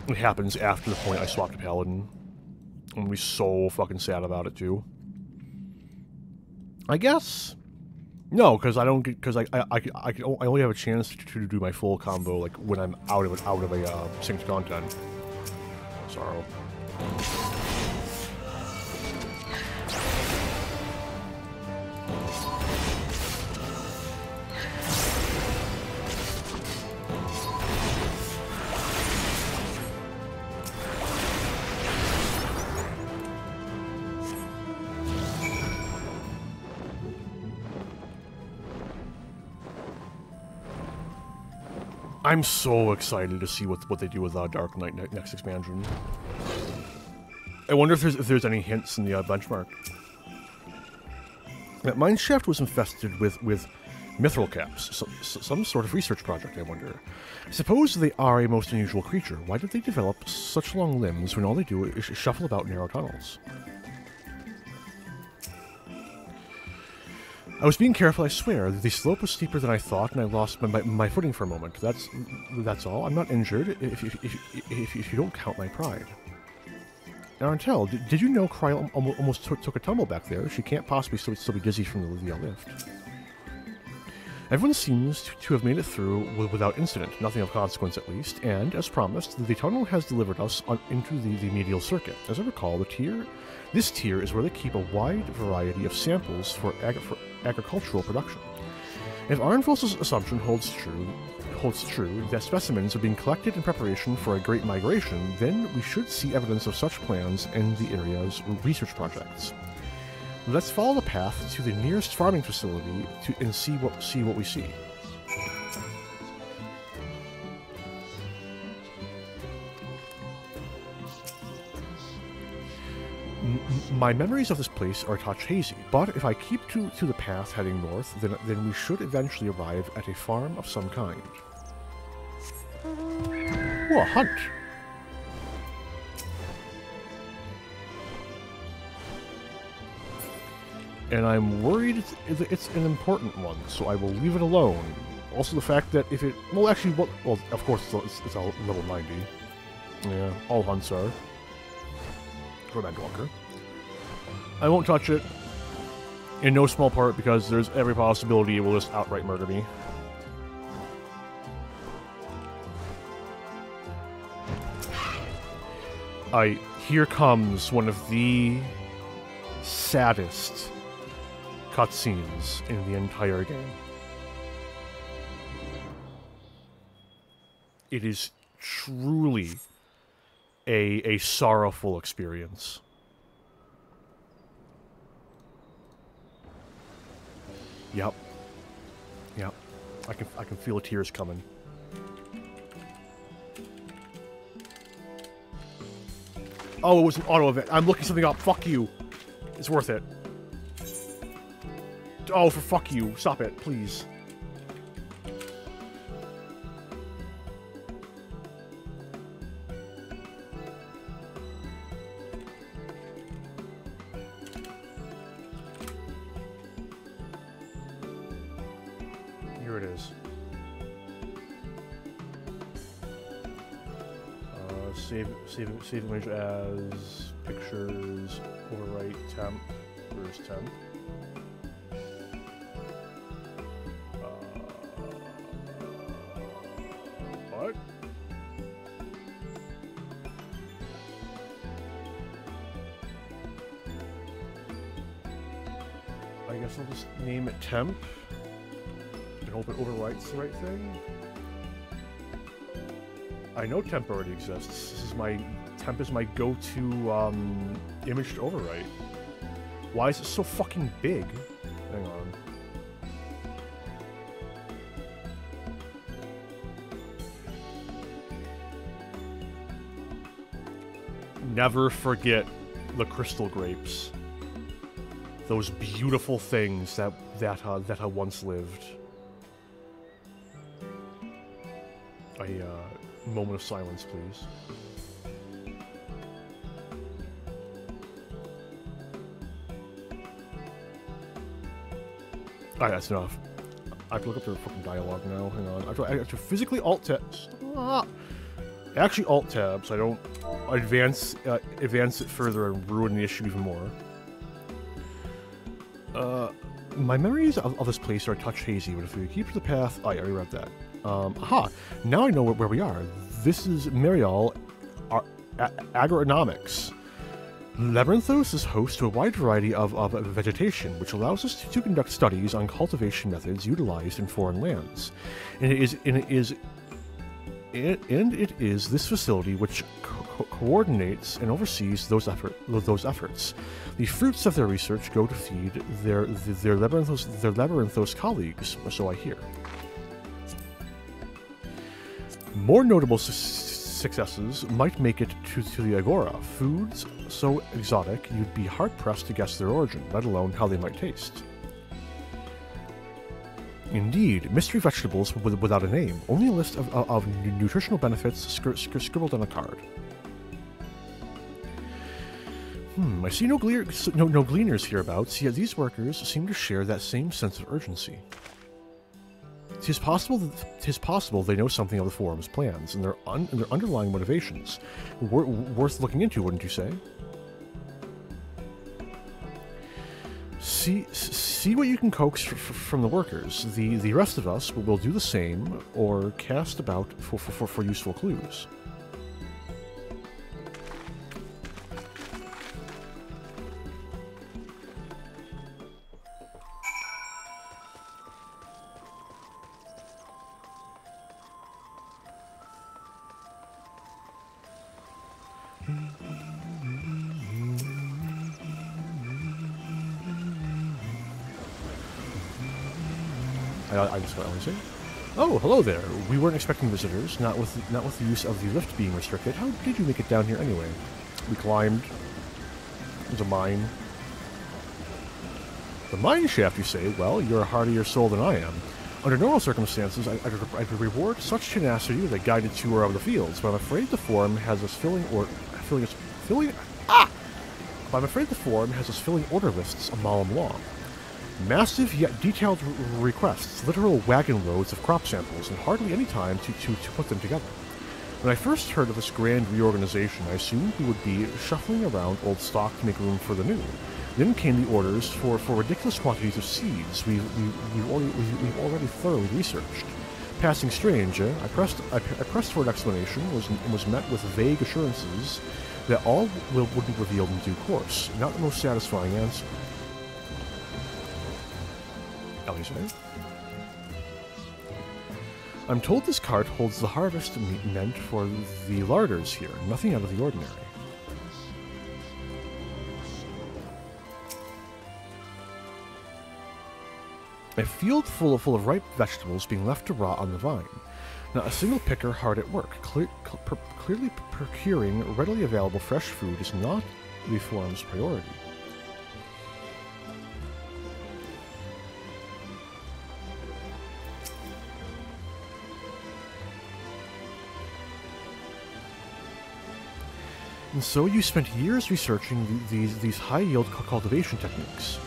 It happens after the point I swap to Paladin. I'm gonna be so fucking sad about it too. I guess. No, because I don't get, because I only have a chance to do my full combo like when I'm out of a synced content. Sorrow. I'm so excited to see what they do with Dark Knight next expansion. I wonder if there's any hints in the benchmark. That mineshaft was infested with mithril caps, some sort of research project. I wonder. Suppose they are a most unusual creature. Why did they develop such long limbs when all they do is shuffle about narrow tunnels? I was being careful, I swear. The slope was steeper than I thought, and I lost my footing for a moment. That's all. I'm not injured, if you don't count my pride. Arantel, did you know Kryl almost took a tumble back there? She can't possibly still be dizzy from the lift. Everyone seems to have made it through without incident, nothing of consequence at least, and, as promised, the tunnel has delivered us into the medial circuit. As I recall, this tier is where they keep a wide variety of samples for agricultural production. If Arnful's assumption holds true that specimens are being collected in preparation for a great migration, then we should see evidence of such plans in the area's research projects. Let's follow the path to the nearest farming facility and see what we see. My memories of this place are a touch hazy, but if I keep to the path heading north, then we should eventually arrive at a farm of some kind. Ooh, a hunt! And I'm worried it's an important one, so I will leave it alone. Also the fact that if it... Well, actually, well of course it's a level 90. Yeah, all hunts are. From Endwalker. I won't touch it, in no small part because there's every possibility it will just outright murder me. Here comes one of the saddest cutscenes in the entire game. It is truly a sorrowful experience. Yep. I can feel the tears coming. Oh, it was an auto event. I'm looking something up. Fuck you. It's worth it. Oh, for fuck you. Stop it, please. Here it is. Save image as pictures, overwrite temp. Where's temp? What? I guess I'll just name it temp. And hope it overwrites the right thing. I know temp already exists. Temp is my go-to image to overwrite. Why is it so fucking big? Hang on. Never forget the crystal grapes. Those beautiful things that once lived. A moment of silence, please. Alright, that's enough. I have to look up their fucking dialogue now. Hang on. I have to physically alt-tab. Actually alt-tab, so I don't advance it further and ruin the issue even more. My memories of this place are a touch hazy, but if we keep to the path... Oh, I already read that. Aha! Now I know where we are. This is Marial Agronomics. Labyrinthos is host to a wide variety of vegetation, which allows us to conduct studies on cultivation methods utilized in foreign lands. And it is this facility which coordinates and oversees those efforts. The fruits of their research go to feed their Labyrinthos colleagues, or so I hear. More notable successes might make it to the Agora. Foods so exotic you'd be hard-pressed to guess their origin, let alone how they might taste. Indeed, mystery vegetables without a name. Only a list of nutritional benefits scribbled on a card. I see no gleaners hereabouts, yet these workers seem to share that same sense of urgency. 'Tis possible they know something of the Forum's plans and their underlying motivations. Worth looking into, wouldn't you say? See what you can coax from the workers. The rest of us will do the same, or cast about for useful clues. I just got everything. Oh, hello there. We weren't expecting visitors. Not with the use of the lift being restricted. How did you make it down here anyway? We climbed. There's a mine. The mine shaft, you say? Well, you're a hardier soul than I am. Under normal circumstances, I'd reward such tenacity with a guided tour of the fields, but I'm afraid the Forum has us filling order lists a mile long. Massive yet detailed requests, literal wagon loads of crop samples, and hardly any time to put them together. When I first heard of this grand reorganization, I assumed we would be shuffling around old stock to make room for the new. Then came the orders for ridiculous quantities of seeds we've already thoroughly researched. Passing strange, eh? I pressed for an explanation and was met with vague assurances that all would be revealed in due course. Not the most satisfying answer. I'm told this cart holds the harvest meant for the larders here. Nothing out of the ordinary. A field full of ripe vegetables being left to rot on the vine. Not a single picker hard at work. Clearly procuring readily available fresh food is not the Forum's priority. And so you spent years researching these high-yield cultivation techniques.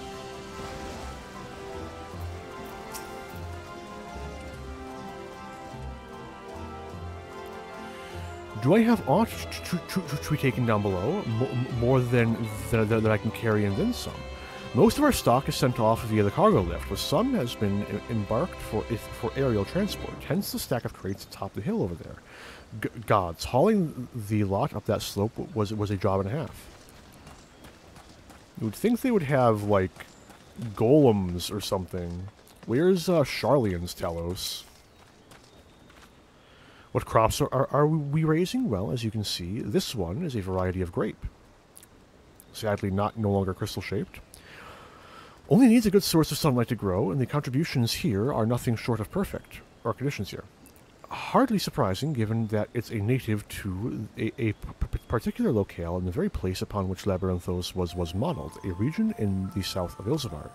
Do I have aught to be taken down below? More than I can carry and then some. Most of our stock is sent off via the cargo lift, but some has been embarked for aerial transport, hence the stack of crates atop the hill over there. Gods, hauling the lot up that slope was a job and a half. You would think they would have, like, golems or something. Where's Charlian's Talos? What crops are we raising? Well, as you can see, this one is a variety of grape. Sadly, no longer crystal-shaped. Only needs a good source of sunlight to grow, and the contributions here are nothing short of perfect. Or conditions here. Hardly surprising, given that it's a native to a particular locale in the very place upon which Labyrinthos was modeled, a region in the south of Ilsabard.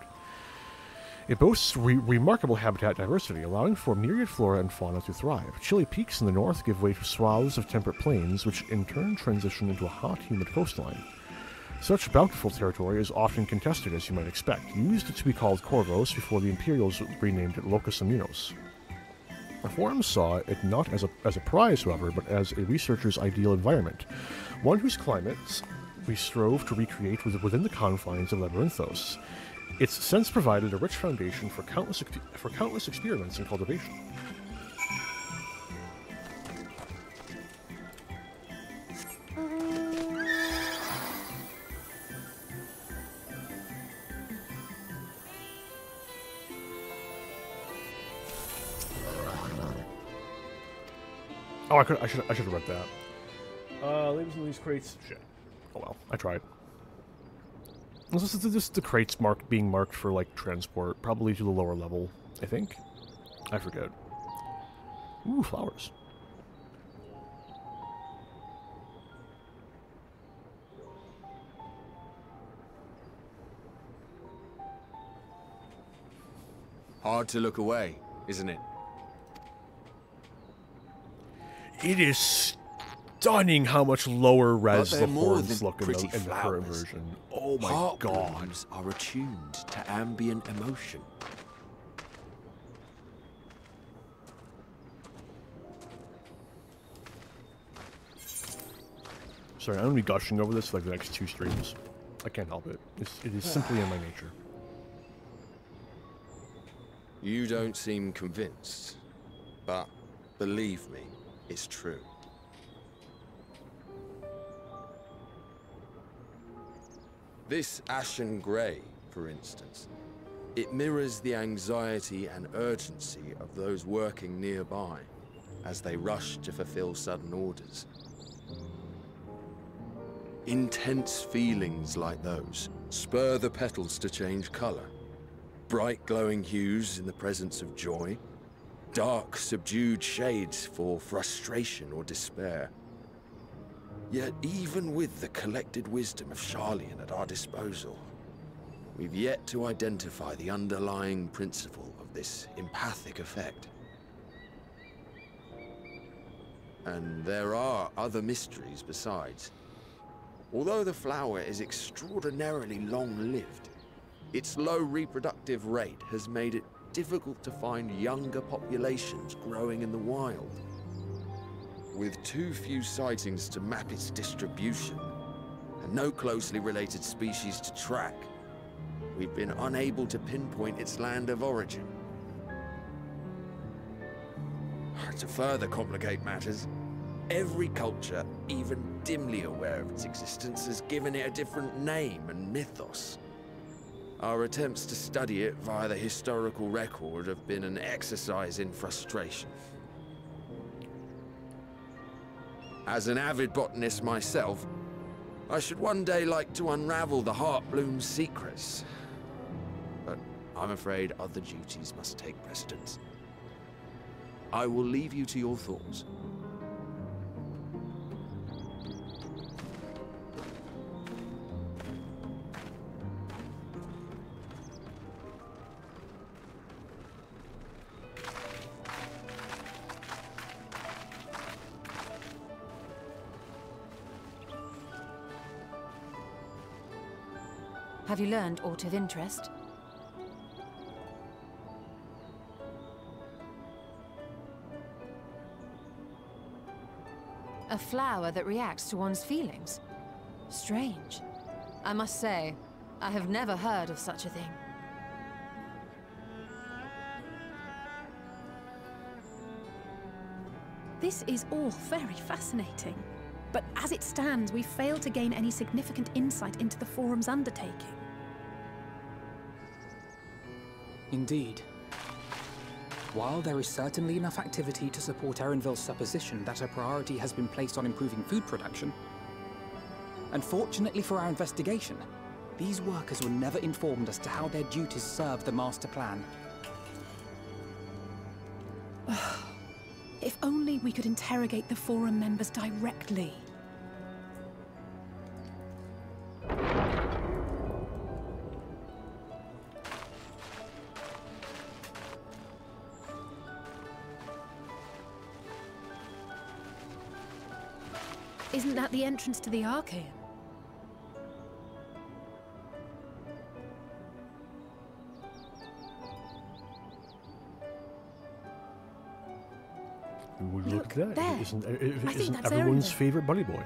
It boasts remarkable habitat diversity, allowing for myriad flora and fauna to thrive. Chilly peaks in the north give way to swaths of temperate plains, which in turn transition into a hot, humid coastline. Such bountiful territory is often contested, as you might expect. Used to be called Corvos before the Imperials renamed it Locus Amunos. The Forums saw it not as a prize, however, but as a researcher's ideal environment, one whose climates we strove to recreate within the confines of Labyrinthos. Its sense provided a rich foundation for countless experiments and cultivation. Oh, I should have read that. Labels in these crates. Shit. Oh well, I tried. This is the crates being marked for like transport, probably to the lower level. I think. I forget. Ooh, flowers. Hard to look away, isn't it? It is stunning how much lower res the horns look in the current version. Oh my god. Heartblooms are attuned to ambient emotion. Sorry, I'm gonna be gushing over this for like the next 2 streams. I can't help it. It is simply in my nature. You don't seem convinced, but believe me, it's true. This ashen grey, for instance, it mirrors the anxiety and urgency of those working nearby as they rush to fulfill sudden orders. Intense feelings like those spur the petals to change colour. Bright glowing hues in the presence of joy, dark subdued shades for frustration or despair. Yet even with the collected wisdom of Charlian at our disposal, we've yet to identify the underlying principle of this empathic effect. And there are other mysteries besides. Although the flower is extraordinarily long-lived, its low reproductive rate has made it difficult to find younger populations growing in the wild. With too few sightings to map its distribution, and no closely related species to track, we've been unable to pinpoint its land of origin. To further complicate matters, every culture, even dimly aware of its existence, has given it a different name and mythos. Our attempts to study it via the historical record have been an exercise in frustration. As an avid botanist myself, I should one day like to unravel the Heartbloom's secrets. But I'm afraid other duties must take precedence. I will leave you to your thoughts. Have you learned aught of interest? A flower that reacts to one's feelings? Strange. I must say, I have never heard of such a thing. This is all very fascinating. But as it stands, we fail to gain any significant insight into the Forum's undertaking. Indeed. While there is certainly enough activity to support Erenville's supposition that a priority has been placed on improving food production, unfortunately for our investigation, these workers were never informed as to how their duties serve the master plan. If only we could interrogate the Forum members directly. Isn't that the entrance to the Archaean? Look at that. There. Isn't that's everyone's Erenville. favorite buddy boy?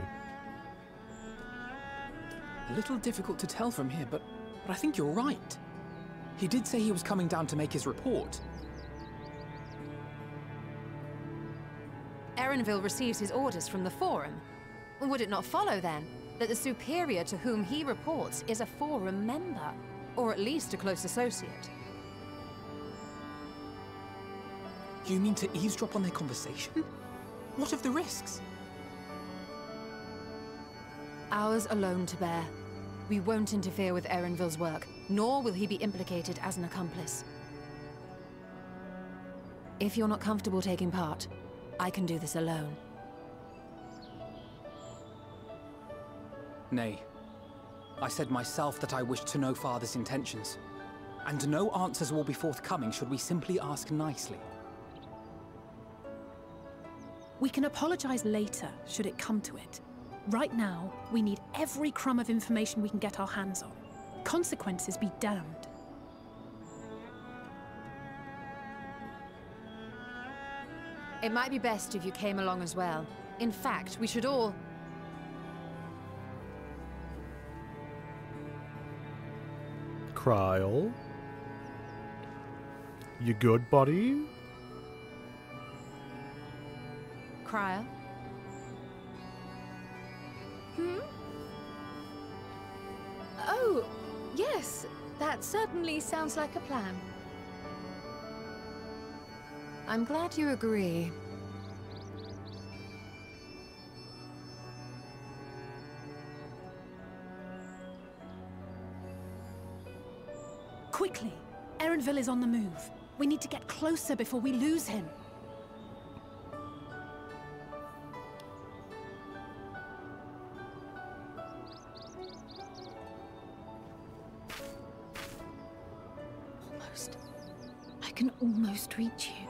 A little difficult to tell from here, but I think you're right. He did say he was coming down to make his report. Erenville receives his orders from the Forum. Would it not follow, then, that the superior to whom he reports is a Forum member, or at least a close associate? You mean to eavesdrop on their conversation? What of the risks? Ours alone to bear. We won't interfere with Erenville's work, nor will he be implicated as an accomplice. If you're not comfortable taking part, I can do this alone. Nay. I said myself that I wished to know Father's intentions. And no answers will be forthcoming should we simply ask nicely. We can apologize later, should it come to it. Right now, we need every crumb of information we can get our hands on. Consequences be damned. It might be best if you came along as well. In fact, we should all... Kryl? You good, buddy? Kryl? Oh, yes. That certainly sounds like a plan. I'm glad you agree. Quickly! Erenville is on the move. We need to get closer before we lose him. Almost. I can almost reach you.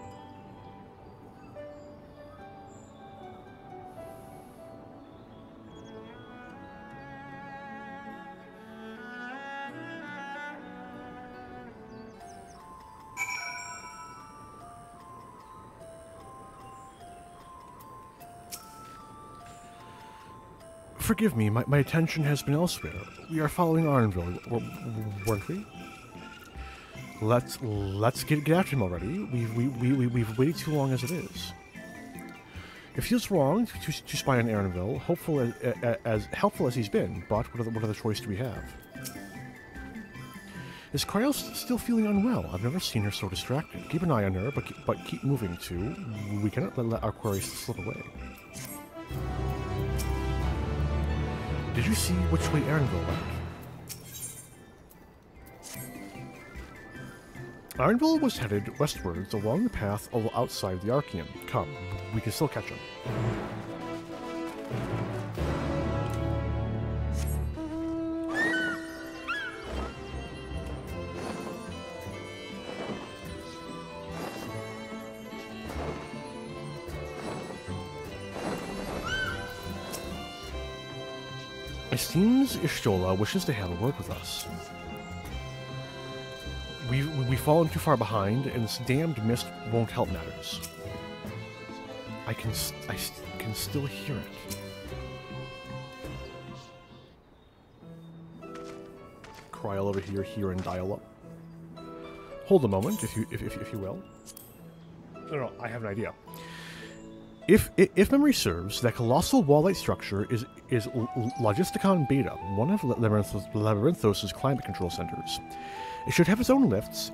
Forgive me, my attention has been elsewhere. We are following Erenville, weren't we? Let's get after him already. We've waited too long as it is. It feels wrong to spy on Erenville, as helpful as he's been, but what other choice do we have? Is Kryl still feeling unwell? I've never seen her so distracted. Keep an eye on her, but keep moving too. We cannot let our queries slip away. Did you see which way Erenville went? Erenville was headed westwards along the path outside the Archeum. Come, we can still catch him. It seems Ishtola wishes to have a word with us. We've fallen too far behind, and this damned mist won't help matters. I can still hear it. Kryl over here and dial up. Hold a moment, if you will. No, I have an idea. If memory serves, that colossal wall-like structure is Logisticon Beta, one of Labyrinthos' climate control centers. It should have its own lifts,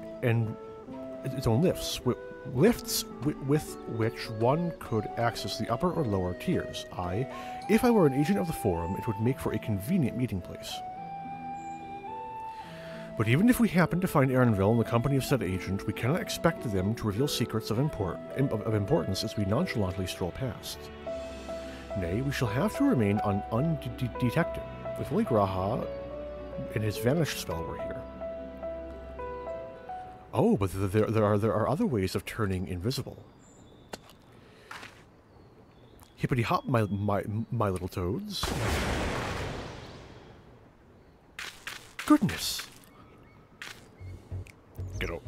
with which one could access the upper or lower tiers. If I were an agent of the Forum, it would make for a convenient meeting place. But even if we happen to find Erenville in the company of said agent, we cannot expect them to reveal secrets of importance as we nonchalantly stroll past. Nay, we shall have to remain undetected, if only Graha and his vanish spell were here. Oh, but there are other ways of turning invisible. Hippity hop, my little toads. Goodness! Get out.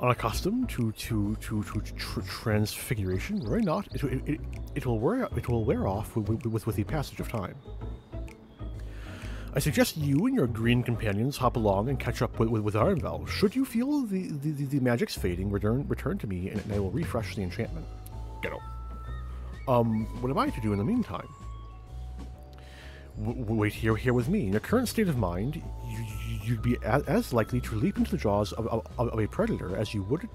Unaccustomed to transfiguration? Worry not. It will wear off with the passage of time. I suggest you and your green companions hop along and catch up with Arnvel. Should you feel the magic's fading, return to me and I will refresh the enchantment. Ghetto. What am I to do in the meantime? Wait here with me. In your current state of mind, you'd be as likely to leap into the jaws of a predator as you would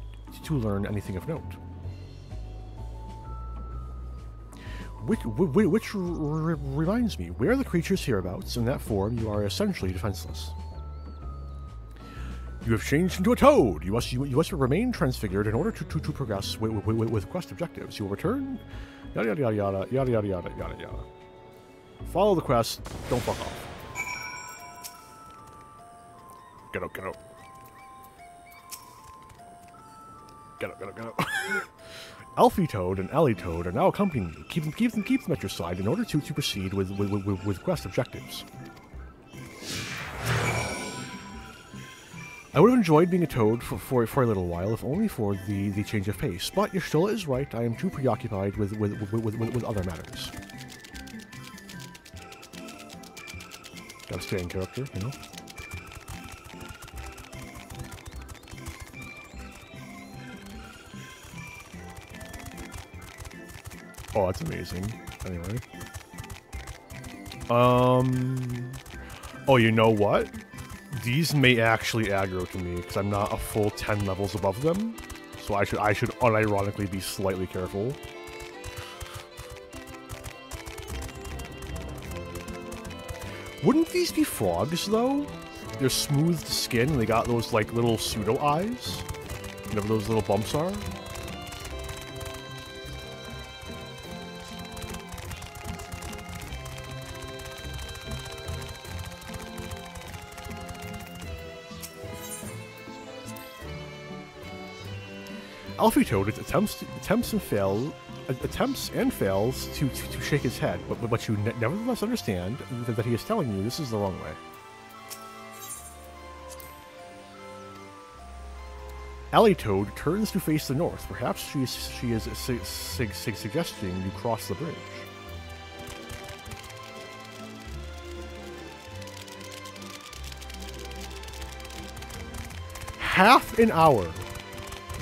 to learn anything of note. Which reminds me, where are the creatures hereabouts? In that form, you are essentially defenseless. You have changed into a toad. You must remain transfigured in order to progress with quest objectives. You will return. Yada yada yada yada yada yada yada yada yada. Follow the quest. Don't fuck off. Get out, get out. Get out, get out, get out. Alfie Toad and Ellie Toad are now accompanying you. Keep them at your side in order to proceed with quest objectives. I would have enjoyed being a toad for a little while, if only for the change of pace. But Y'shtola is right. I am too preoccupied with other matters. Gotta stay in character, you know. Oh, that's amazing. Anyway. Oh, you know what? These may actually aggro to me, because I'm not a full 10 levels above them. So I should unironically be slightly careful. Wouldn't these be frogs, though? They're smoothed skin, and they got those, like, little pseudo-eyes. Whatever those little bumps are. Alfie Toad attempts and fails to shake his head, but you nevertheless understand that he is telling you this is the wrong way. Alley Toad turns to face the north. Perhaps she is suggesting you cross the bridge. Half an hour.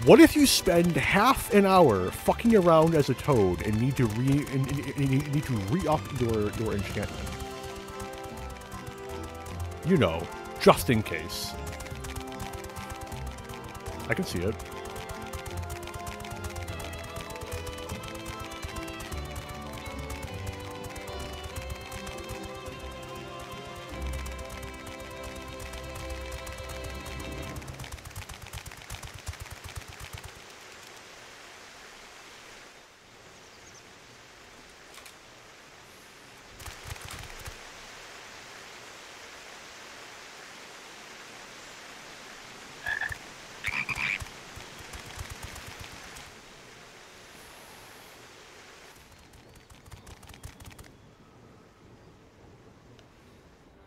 What if you spend half an hour fucking around as a toad and need to re-up your enchantment? You know, just in case. I can see it.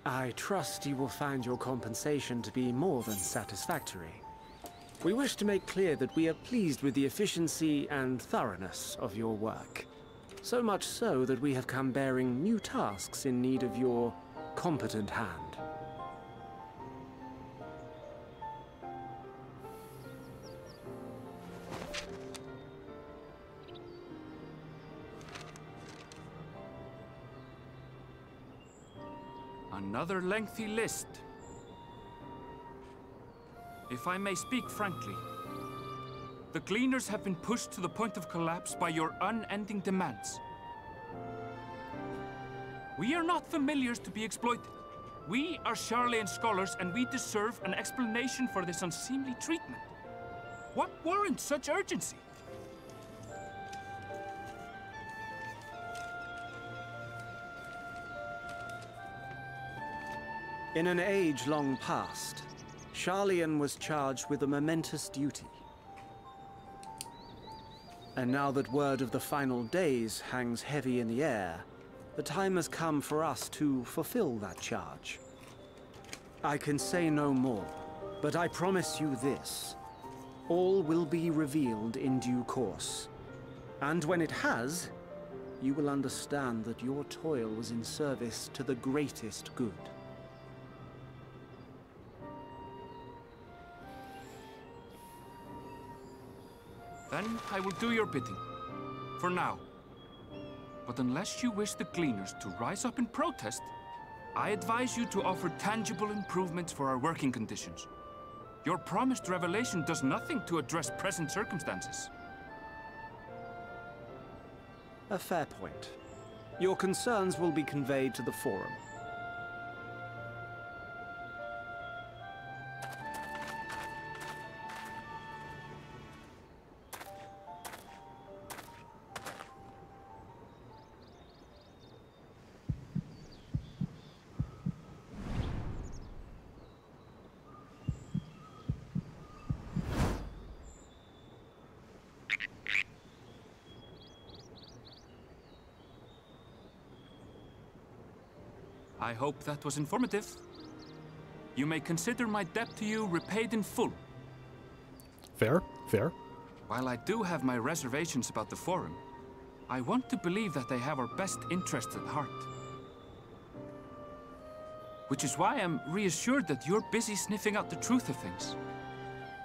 I trust you will find your compensation to be more than satisfactory. We wish to make clear that we are pleased with the efficiency and thoroughness of your work. So much so that we have come bearing new tasks in need of your competent hand. Another lengthy list. If I may speak frankly, the Gleaners have been pushed to the point of collapse by your unending demands. We are not familiars to be exploited. We are Sharlayan scholars, and we deserve an explanation for this unseemly treatment. What warrants such urgency? In an age long past, Sharlayan was charged with a momentous duty. And now that word of the final days hangs heavy in the air, the time has come for us to fulfill that charge. I can say no more, but I promise you this. All will be revealed in due course. And when it has, you will understand that your toil was in service to the greatest good. Then I will do your bidding. For now. But unless you wish the Gleaners to rise up in protest, I advise you to offer tangible improvements for our working conditions. Your promised revelation does nothing to address present circumstances. A fair point. Your concerns will be conveyed to the Forum. I hope that was informative. You may consider my debt to you repaid in full. Fair, fair. While I do have my reservations about the Forum, I want to believe that they have our best interests at heart. Which is why I'm reassured that you're busy sniffing out the truth of things.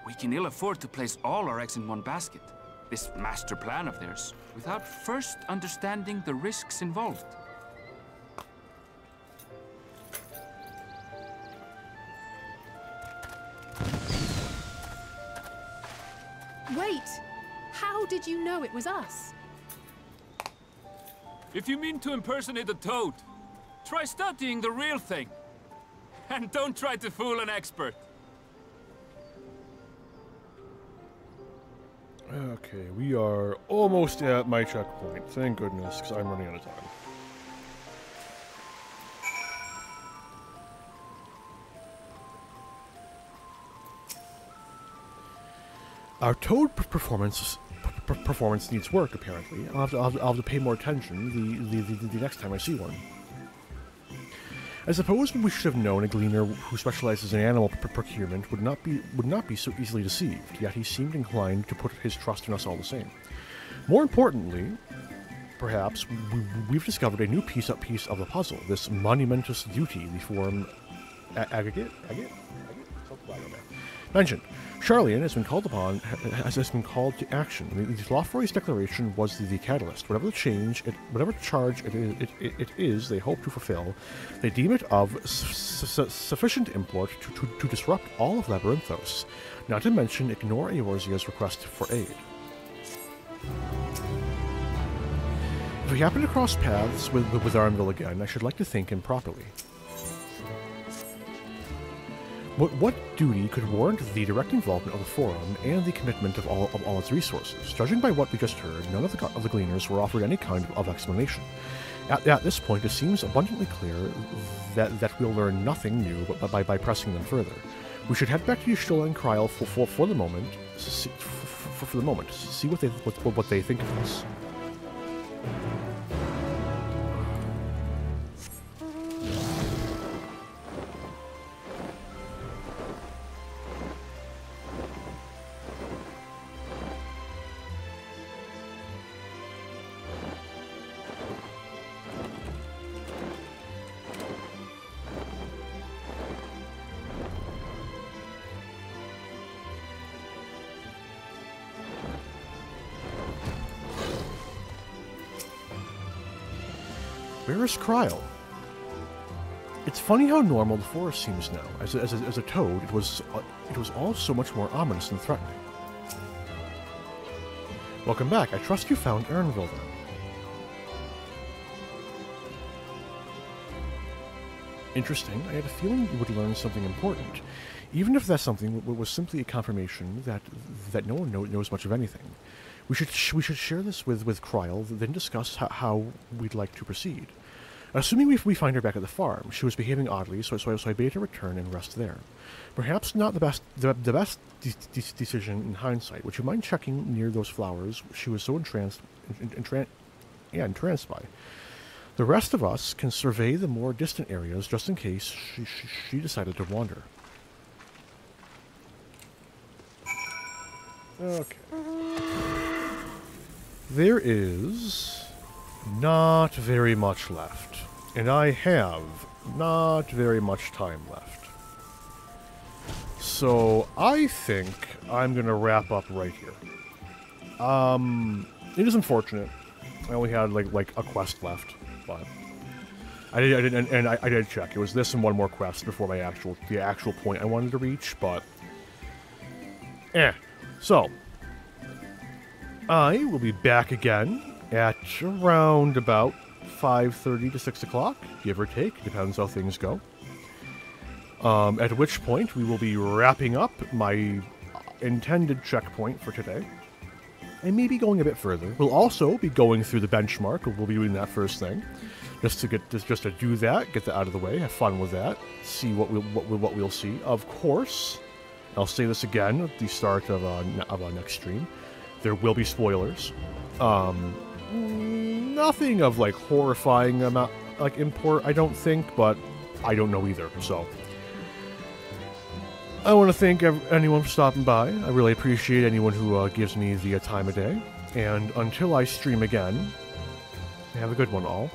We can ill afford to place all our eggs in one basket, this master plan of theirs, without first understanding the risks involved. Wait! How did you know it was us? If you mean to impersonate a toad, try studying the real thing. And don't try to fool an expert. Okay, we are almost at my checkpoint. Thank goodness, because I'm running out of time. Our toad performance needs work, apparently. I'll have to pay more attention the next time I see one. I suppose we should have known a gleaner who specializes in animal procurement would not be so easily deceived, yet he seemed inclined to put his trust in us all the same. More importantly, perhaps, we've discovered a new piece of the puzzle, this monumentous duty the Forum aggregate? Mentioned. Charlian has been called upon, has been called to action. The Lofroy's declaration was the catalyst. Whatever charge it is they hope to fulfill, they deem it of sufficient import to disrupt all of Labyrinthos, not to mention ignore Eorzea's request for aid. If we happen to cross paths with Arnville again, I should like to thank him properly. What duty could warrant the direct involvement of the Forum and the commitment of all its resources? Judging by what we just heard, none of the Gleaners were offered any kind of explanation. At this point, it seems abundantly clear that we'll learn nothing new by pressing them further. We should head back to Y'shtola and Kryl for the moment, see what they think of us. Where is Kryl? It's funny how normal the forest seems now. As a toad, it was all so much more ominous and threatening. Welcome back. I trust you found Arnville then. Interesting. I had a feeling you would learn something important, even if that something was simply a confirmation that no one knows much of anything. We should share this with Kryl, then discuss how we'd like to proceed. Assuming we find her back at the farm, she was behaving oddly, so I bade her return and rest there. Perhaps not the best decision in hindsight. Would you mind checking near those flowers she was so entranced by? The rest of us can survey the more distant areas just in case she decided to wander. Okay. There is not very much left. And I have not very much time left. So I think I'm going to wrap up right here. It is unfortunate. I only had like a quest left, but I did check. It was this and one more quest before the actual point I wanted to reach, but So I will be back again at around about 5:30 to 6 o'clock, give or take, depends how things go. At which point we will be wrapping up my intended checkpoint for today. And maybe going a bit further. We'll also be going through the benchmark. We'll be doing that first thing, just to do that, get that out of the way, have fun with that, see what we'll see. Of course, I'll say this again at the start of our next stream. There will be spoilers. Nothing of like horrifying amount import, I don't think, but I don't know either. So I want to thank anyone for stopping by. I really appreciate anyone who gives me the time of day. And until I stream again, have a good one, all.